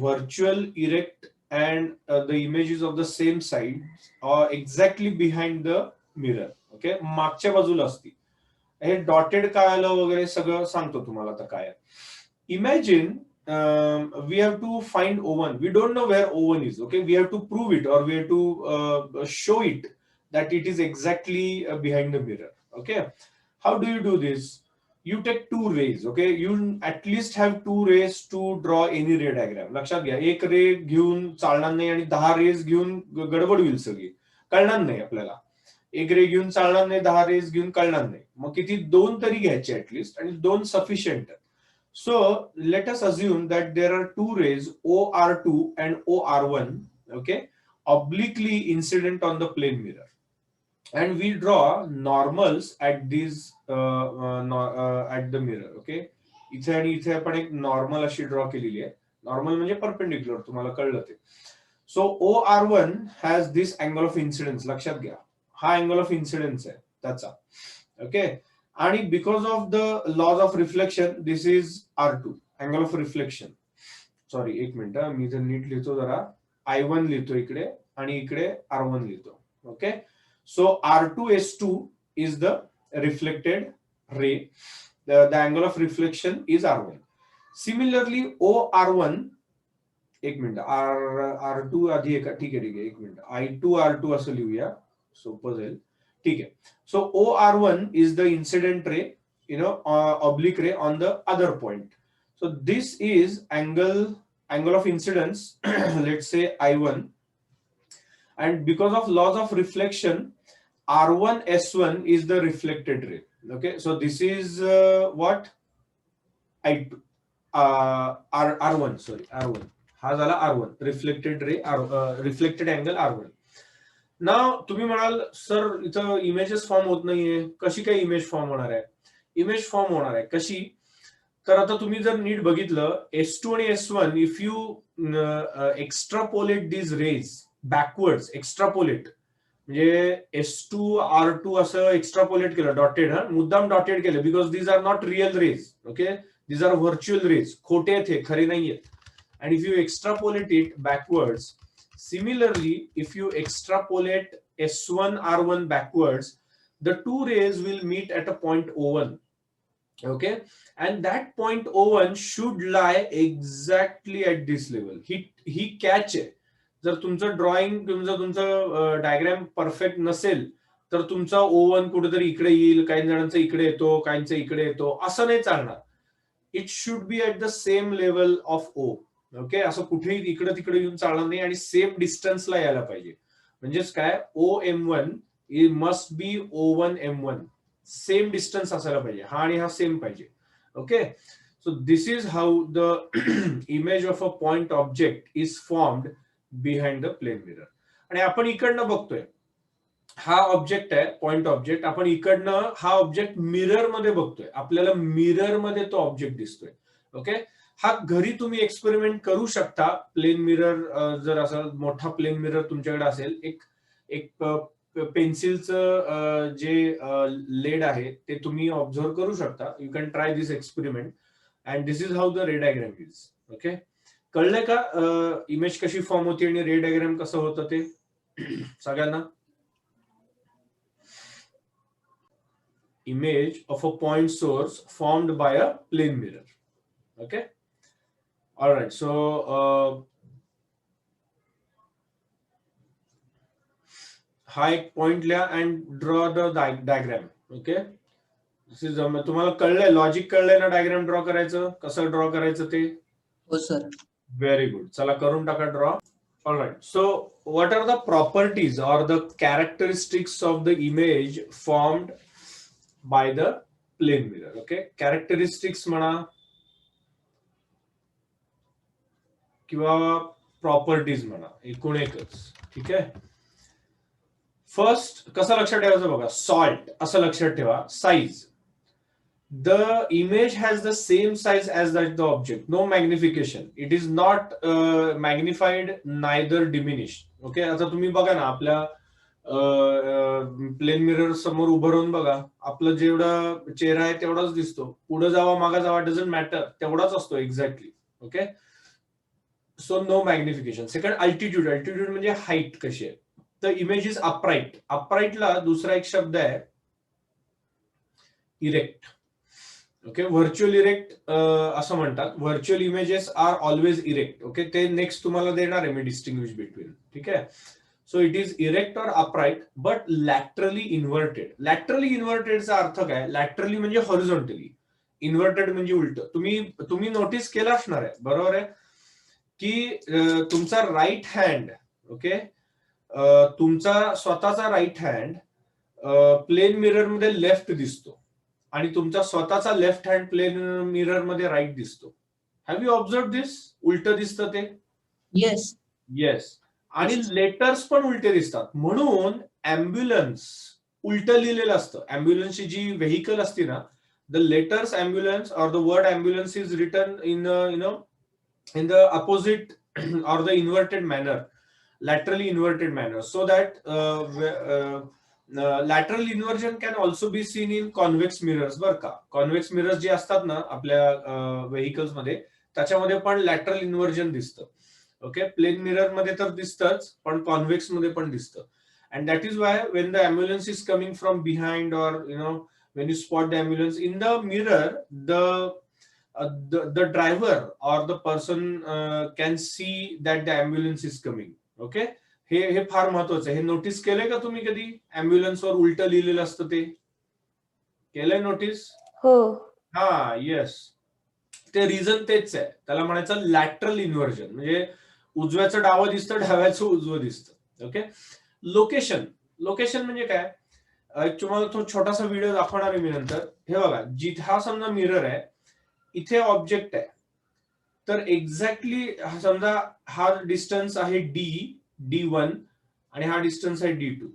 [SPEAKER 1] virtual erect, and the images of the same side are exactly behind the mirror. Okay, मागच्या बाजूला असते. हे dotted काय आलं वगैरे सगळं सांगतो तुम्हाला आता काय. Imagine we have to find O1. We don't know where O1 is. Okay, we have to prove it, or we have to show it that it is exactly behind the mirror. Okay, how do you do this? You take two rays. Okay, you at least have two rays to draw any ray diagram. लक्षात घ्या, एक रे घेऊन चालणार नाही आणि 10 raise घेऊन गडबड होईल, सगळी कळणार नाही आपल्याला. एक रे घेऊन चालणार नाही, 10 रेज घेऊन कळणार नाही. मग किती, दोन तरी घ्यायचे ऍटलिस्ट, आणि दोन sufficient. So let us assume that there are two rays OR2 and OR1, okay, obliquely incident on the plane mirror, and we draw normals at these at the mirror. Okay, इथे आणि इथे आपण एक normal अशी draw केलेली आहे. Normal म्हणजे perpendicular, तुम्हाला कळलं ते. So OR1 has this angle of incidence, लक्षात घ्या, हा अँगल ऑफ इन्सिडन्स आहे त्याचा. ओके, आणि because of the laws of reflection this is R2 angle of reflection. Sorry, एक मिनिट, मी जर नीट लिहितो जरा, I1 लिहितो इकडे आणि इकडे R1 लिहितो. Okay, so R2S2 is the reflected ray. The angle of reflection is R1. Similarly, OR1, एक मिनिट, R2 आधी आहे का? ठीक आहे, एक मिनिट, I2 R2 असं लिहूया, सोपं जाईल. ठीक आहे. So OR1 is the incident ray, oblique ray on the other point. So this is angle of incidence, let's say I1, and because of laws of reflection, R1S1 is the reflected ray. Okay, so this is what I2 R1, sorry, R1 हा झाला R1 reflected ray, reflected angle R1. नाव तुम्ही म्हणाल sir इथं images form होत नाहीये, कशी काय image form होणार आहे? इमेज फॉर्म होणार आहे कशी, तर आता तुम्ही जर नीट बघितलं S2 आणि S1, if you extrapolate these raise बॅकवर्ड्स, extrapolate म्हणजे S2 R2 असं एक्स्ट्रापोलेट केलं, डॉटेड, मुद्दाम डॉटेड केलं, because these are not real rays. Okay, these are virtual rays, खोटे आहेत हे, खरे नाहीयेत. And if you extrapolate it backwards, similarly if you extrapolate S1 R1 backwards, the two rays will meet at a point O1. Okay, and that point O1 should lie exactly at this level. He catch आहे. जर तुमचं drawing, तुमचं diagram perfect नसेल तर तुमचा O1 कुठेतरी इकडे येईल, काही जणांचा इकडे येतो, काहींचा इकडे येतो, असं नाही चालणार. It should be at the same level of O. Okay, असं कुठेही इकडे तिकडे येऊन चालणार नाही आणि सेम डिस्टन्सला यायला पाहिजे. म्हणजेच काय, OM1 must be O1M1, same distance असायला पाहिजे, हा आणि हा सेम पाहिजे. Okay, so this is how the image of a point object is formed behind the plane mirror. आणि आपण इकडनं बघतोय, हा ऑब्जेक्ट आहे पॉइंट ऑब्जेक्ट, आपण इकडनं हा ऑब्जेक्ट मिरर मध्ये बघतोय, आपल्याला मिरर मध्ये तो ऑब्जेक्ट दिसतोय. ओके, हा घरी तुम्ही एक्सपेरिमेंट करू शकता. प्लेन मिरर, जर असं मोठा प्लेन मिरर तुमच्याकडे असेल, एक पेन्सिलचं जे लेड आहे ते तुम्ही ऑब्झर्व करू शकता. You can try this experiment and this is how the ray diagram is. Okay, कळलंय का इमेज कशी फॉर्म होती आणि रे डायग्राम कसं होतं ते सगळ्यांना? Image of a point source formed by a plane mirror. Okay, all right, so हा एक पॉइंट लिहा and draw the diagram. Okay, this is, तुम्हाला कळलंय, लॉजिक कळलंय ना डायग्राम ड्रॉ करायचं, कसं ड्रॉ करायचं ते?
[SPEAKER 3] हो सर.
[SPEAKER 1] व्हेरी गुड, चला करून टाका draw. All right, so what are the properties or the characteristics of the image formed by the plane mirror? Okay, characteristics म्हणा किंवा प्रॉपर्टीज म्हणा, एकूण एकच. ठीक आहे, फर्स्ट कसं लक्षात ठेवायचं बघा, सॉल्ट असं लक्षात ठेवा. Size, the image has the same size as that the object, no magnification, it is not magnified neither diminished. Okay, आता तुम्ही बघा ना, आपल्या प्लेन मिरर समोर उभं राहून बघा, आपलं जेवढा चेहरा आहे तेवढाच दिसतो, पुढे जावा मागा जावा डझंट मॅटर, तेवढाच असतो exactly. Okay, so no magnification. Second, altitude, altitude म्हणजे हाईट कशी आहे. द इमेज इज अपराईट, अपराईटला दुसरा एक शब्द आहे इरेक्ट. ओके, व्हर्च्युअल इरेक्ट असं म्हणतात. Virtual images are always erect. Okay, ते नेक्स्ट तुम्हाला देणार आहे मी डिस्टिंग्विश बिटवीन. ठीक आहे, सो इट इज इरेक्ट और upright but laterally inverted. Laterally इन्व्हर्टेडचा अर्थ काय? लॅटरली म्हणजे हॉरिझॉन्टली, इन्व्हर्टेड म्हणजे उलट. तुम्ही नोटीस केलं असणार आहे, बरोबर आहे, की तुमचा राईट हँड, ओके, तुमचा स्वतःचा राईट हँड प्लेन मिरर मध्ये लेफ्ट दिसतो आणि तुमचा स्वतःचा लेफ्ट हँड प्लेन मिरर मध्ये राईट दिसतो. हॅव यू ऑब्झर्व दिस? उलट दिसतं ते.
[SPEAKER 3] Yes.
[SPEAKER 1] येस. आणि लेटर्स पण उलटे दिसतात. म्हणून अँब्युलन्स उलट लिहिलेलं असतं. अँब्युलन्सची जी व्हेकल असते ना, the letters ambulance or the word ambulance is written in in the opposite or the inverted manner, laterally inverted manner, so that lateral inversion can also be seen in convex mirrors. बर का, convex mirrors जे असतात ना आपल्या vehicles मध्ये, त्याच्यामध्ये पण lateral inversion दिसतं. ओके, प्लेन मिरर मध्ये तर दिसतंच, पण कॉन्व्हेक्स मध्ये पण दिसतं. And that is why when the ambulance is coming from behind, or when you spot the ambulance in the mirror, the driver or the person can see that the ambulance is coming. Okay, हे फार महत्वाचं आहे. हे notice केलंय का तुम्ही कधी? Ambulance वर उलट लिहिलेलं असतं ते केलंय नोटीस?
[SPEAKER 2] हो.
[SPEAKER 1] हा, येस. ते रिझन तेच आहे. त्याला म्हणायचं लॅटरल इन्व्हर्जन, म्हणजे उजव्याचं डावं दिसतं, डाव्याचं उजवं दिसतं. Okay, location. लोकेशन म्हणजे काय? तुम्हाला तो छोटासा व्हिडिओ दाखवणार आहे मी नंतर. हे बघा, जिथे हा समजा मिरर आहे, इथे ऑब्जेक्ट आहे, तर एक्झॅक्टली समजा हा डिस्टन्स आहे D1 आणि हा डिस्टन्स आहे D2.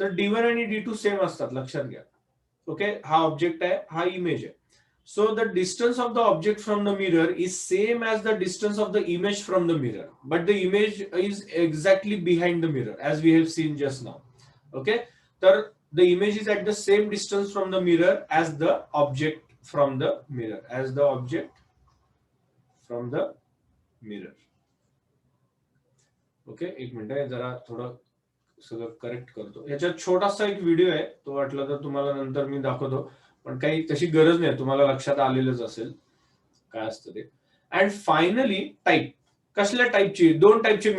[SPEAKER 1] तर D1 आणि D2 सेम असतात, लक्षात घ्या. ओके, हा ऑब्जेक्ट आहे, हा इमेज आहे. So the distance of the object from the mirror is same as the distance of the image from the mirror, but the image is exactly behind the mirror, as we have seen just now. Okay, so the image is at the same distance from the mirror as the object from the mirror, as the object from the mirror. Okay, एक minute आहे, जरा थोडं सगळं correct करतो. याच्यात छोटासा एक video आहे, तो वाटलं तर तुम्हाला नंतर मी दाखवतो, पण काही तशी गरज नाही, तुम्हाला लक्षात आलेलंच असेल काय असतं ते. And finally type. कसल्या टाईपची? दोन टाईपचे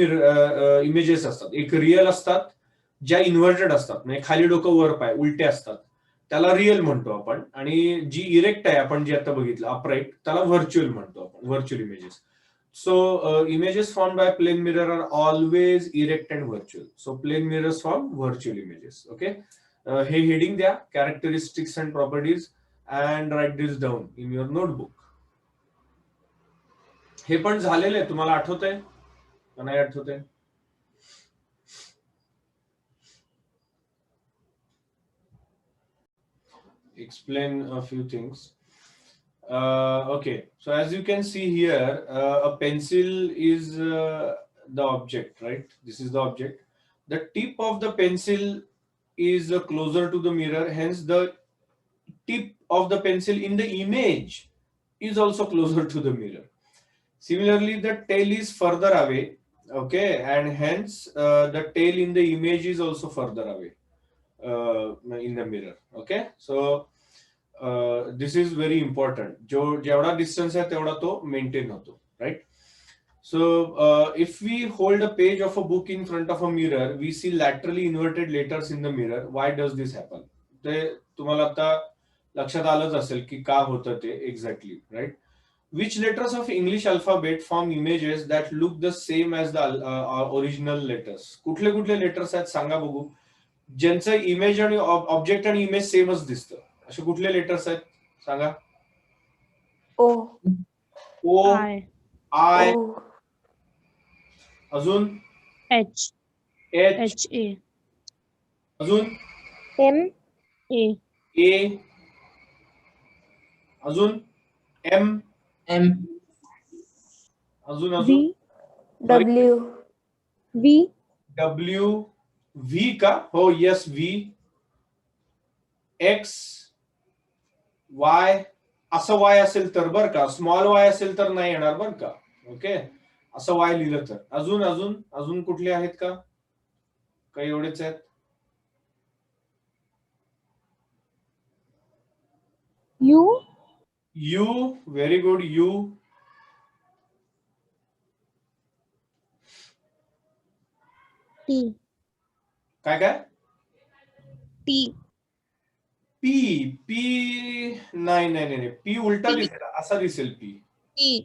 [SPEAKER 1] इमेजेस असतात. एक रिअल असतात, ज्या इन्व्हर्टेड असतात, म्हणजे खाली डोकं वर पाय उलटे असतात, त्याला रिअल म्हणतो आपण. आणि जी इरेक्ट आहे, आपण जे आता बघितलं अपराईट, त्याला व्हर्च्युअल म्हणतो आपण, virtual images. So images formed by plane mirror are always erect and virtual. So plane mirrors form virtual images. Okay. Hey, heading there, characteristics and properties, and write this down in your notebook. हे पण झालेलं आहे, तुम्हाला आठवतंय का नाही आठवतंय? Explain a few things. Okay, so as you can see here, a pencil is the object, right? This is the object. The tip of the pencil is closer to the mirror, hence the tip of the pencil in the image is also closer to the mirror. Similarly, the tail is further away, okay, and hence the tail in the image is also further away in the mirror. Okay, so this is very important. जो जेवढा distance आहे तेवढा तो maintain होतो, right? So if we hold a page of a book in front of a mirror, we see laterally inverted letters in the mirror. Why does this happen? ते तुम्हाला आता लक्षात आलंच असेल की का होतं ते exactly, right? Which letters of English alphabet form images that look the same as the original letters? कुठले कुठले लेटर्स आहेत सांगा बघू, ज्यांचं इमेज आणि ऑब्जेक्ट आणि इमेज सेमच दिसतं. असे कुठले लेटर्स आहेत सांगा?
[SPEAKER 2] ओ.
[SPEAKER 1] ओ, आय,
[SPEAKER 2] ओ.
[SPEAKER 1] अजून
[SPEAKER 4] H
[SPEAKER 1] एच,
[SPEAKER 4] A
[SPEAKER 1] अजून
[SPEAKER 2] एम.
[SPEAKER 4] A
[SPEAKER 1] ए, अजून एम,
[SPEAKER 3] M.
[SPEAKER 1] अजून
[SPEAKER 4] V
[SPEAKER 1] अजून
[SPEAKER 2] डब्ल्यू.
[SPEAKER 4] V
[SPEAKER 1] डब्ल्यू, व्ही का? हो, येस, व्ही, एक्स, वाय. असं वाय असेल तर बर का, स्मॉल वाय असेल तर नाही येणार बर का. ओके, असं वाय लिहिलं तर. अजून अजून अजून कुठले आहेत का? काही एवढेच आहेत?
[SPEAKER 4] U
[SPEAKER 1] you, very good, you.
[SPEAKER 4] T
[SPEAKER 1] काय काय?
[SPEAKER 4] T
[SPEAKER 1] पी, पी नाही नाही नाही, पी उलटा दिसेल, असा दिसेल P.
[SPEAKER 4] T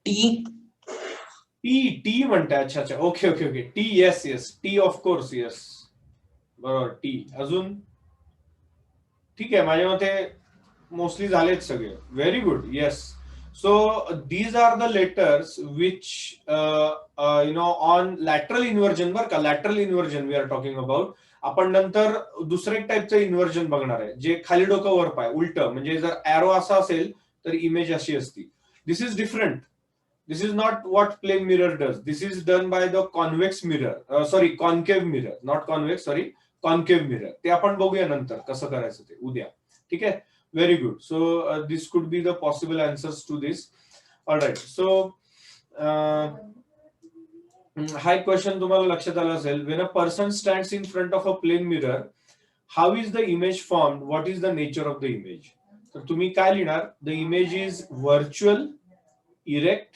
[SPEAKER 3] T.
[SPEAKER 1] T, T म्हणताय? अच्छा अच्छा, okay okay okay, T, yes yes, T of course, yes, बरोबर, टी. अजून ठीक आहे, माझ्या मते मोस्टली झालेच सगळे. Very good. Yes. So these are the letters which on lateral inversion, बरं का, lateral inversion we are talking about. आपण नंतर दुसरे एक टाईपचं इन्व्हर्जन बघणार आहे, जे खाली डोकं वर पाय उलट, म्हणजे जर एरो असा असेल तर इमेज अशी असती. This is different. This is not what plane mirror does. This is done by the convex mirror, sorry concave mirror, not convex, sorry concave mirror. ते आपण बघूया नंतर कसं करायचं ते उद्या. ठीक आहे. Very good. So this could be the possible answers to this. All right. So high question तुम्हाला लक्षात आलं असेल. When a person stands in front of a plane mirror, how is the image formed? What is the nature of the image? तर तुम्ही काय लिहिणार? The image is virtual, erect.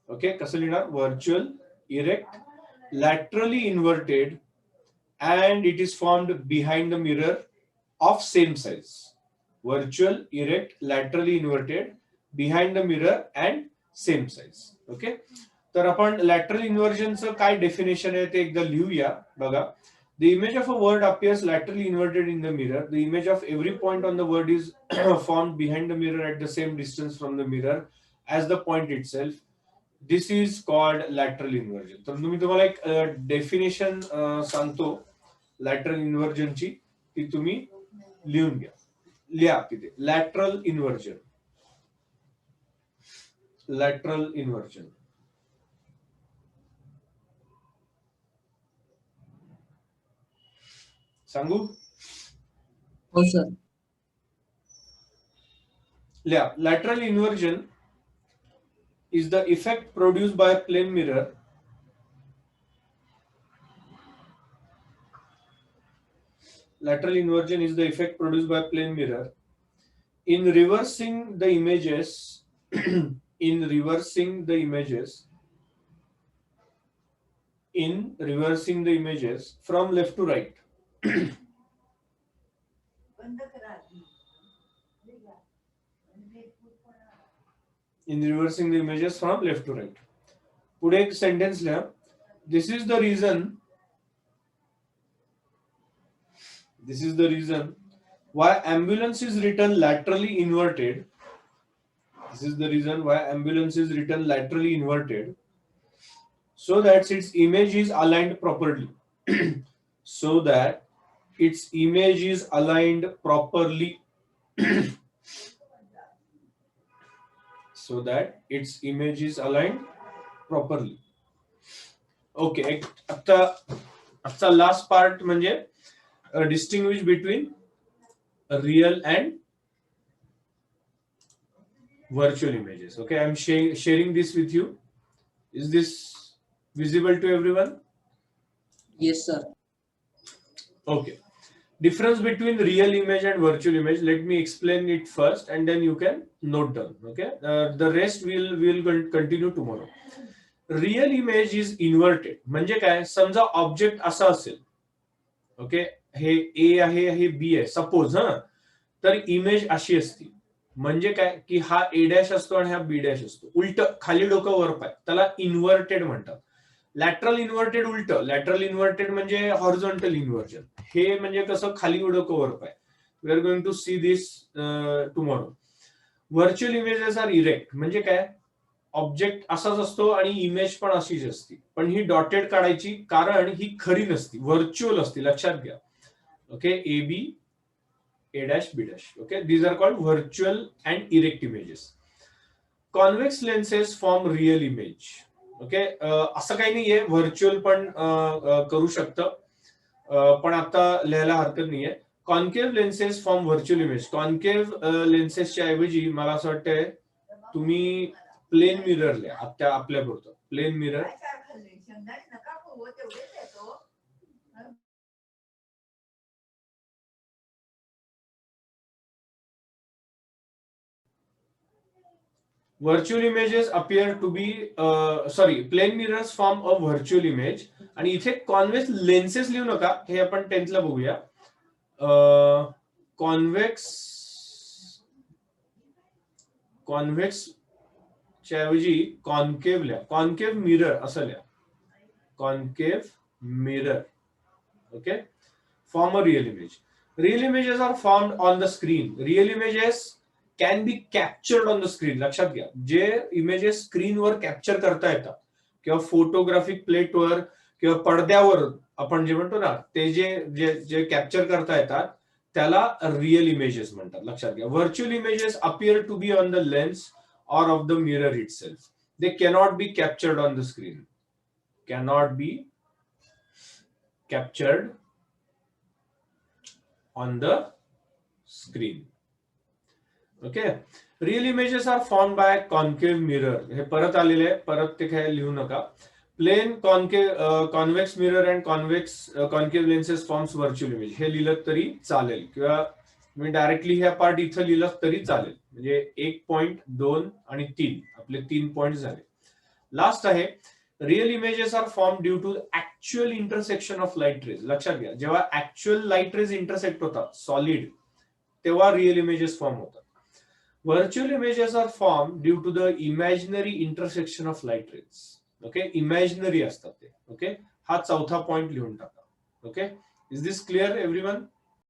[SPEAKER 1] Okay, कसं लिहिणार? Virtual, erect, laterally inverted, and it is formed behind the mirror of same size. Virtual, erect, laterally inverted, behind the mirror and same size. Okay. तर आपण lateral inversion चं काय definition आहे ते एकदा लिहूया. बघा. The image of a word appears laterally inverted in the mirror. The image of every point on the word is formed behind the mirror at the same distance from the mirror as the point itself. This is called lateral inversion. तर मी तुम्हाला एक definition सांगतो lateral inversion ची, ती तुम्ही लिहून घ्या. लिहा तिथे. Lateral inversion. लॅटरल इन्व्हर्जन सांगू?
[SPEAKER 3] हो सर.
[SPEAKER 1] लिहा. Lateral inversion is the effect produced by a plane mirror lateral inversion is the effect produced by plane mirror in reversing the images in reversing the images from left to right. In reversing the images from left to right. पुढे एक sentence लिहा. This is the reason why ambulance is written laterally inverted. This is the reason why ambulance is written laterally inverted, so that its image is aligned properly. So that its image is aligned properly. So that its image is aligned properly. Okay. आता last part म्हणजे distinguish between real and virtual images. Okay, I'm sharing this with you. Is this visible to everyone?
[SPEAKER 3] Yes sir.
[SPEAKER 1] Okay. Difference between real image and virtual image. Let me explain it first, and then you can note down. Okay. The rest we'll continue tomorrow. Real image is inverted. म्हणजे काय? समजा object असा असेल. Okay. हे ए आहे, हे बी आहे suppose. तर इमेज अशी असती. म्हणजे काय की हा ए डॅश असतो आणि हा बी डॅश असतो. उलट खाली डोकं वर पाय, त्याला इन्व्हर्टेड म्हणतात. लॅटरल इन्व्हर्टेड उलट. लॅटरल इन्व्हर्टेड म्हणजे हॉरिझॉन्टल इन्व्हर्जन. हे म्हणजे कसं खाली डोकं वर पाय. We are going to see this tomorrow. Virtual images are erect. म्हणजे काय? ऑब्जेक्ट असाच असतो आणि इमेज पण अशीच असते, पण ही डॉटेड काढायची कारण ही खरी नसती, व्हर्च्युअल असते. लक्षात घ्या. Okay. A B, A dash, B dash. Okay. These are called virtual and erect images. Convex lenses form real image. Okay. असं काही नाहीये, व्हर्च्युअल पण करू शकतं, पण आता लिहायला हरकत नाहीये. Concave lenses form virtual image. Concave लेन्सेसच्या ऐवजी मला असं वाटतंय तुम्ही प्लेन मिरर लिहा. आता आपल्या पुरतं plane mirror. Virtual images appear to be plane mirrors form a virtual image. आणि इथे कॉन्व्हेक्स लेन्सेस लिहू नका, हे आपण 10th ला बघूया. कॉन्व्हेक्स च्या ऐवजी कॉन्केव्ह लिहा. कॉन्केव्ह मिरर असं लिहा. Concave mirror. Okay. Form a real image. Real images are formed on the screen. Real images can be captured on the screen. लक्षात घ्या, जे इमेजेस स्क्रीनवर कॅप्चर करता येतात किंवा फोटोग्राफिक प्लेटवर किंवा पडद्यावर आपण जे म्हणतो ना, ते जे कॅप्चर करता येतात त्याला रिअल इमेजेस म्हणतात. लक्षात घ्या. Virtual images appear to be on the lens or of the mirror itself. They cannot be captured on the screen. Cannot be captured on the screen. Okay. Real images are formed by concave mirror. हे परत आलेले आहे, परत ते काय लिहू नका. Plane convex mirror and concave lenses forms virtual image. हे लिहिलं तरी चालेल किंवा मी डायरेक्टली ह्या पार्ट इथं लिहिलं तरी चालेल. म्हणजे 1.2 आणि 3 आपले 3 पॉइंट झाले. लास्ट आहे, real images are form due to actual intersection of light rays. लक्षात घ्या, जेव्हा ऍक्च्युअल लाईट रेज इंटरसेक्ट होतात सॉलिड, तेव्हा रिअल इमेजेस फॉर्म होतात. Virtual images are form due to the imaginary intersection of light rays. Okay, imaginary असतात ते. Okay, हा चौथा पॉइंट लिहून टाका. Okay, is this clear everyone?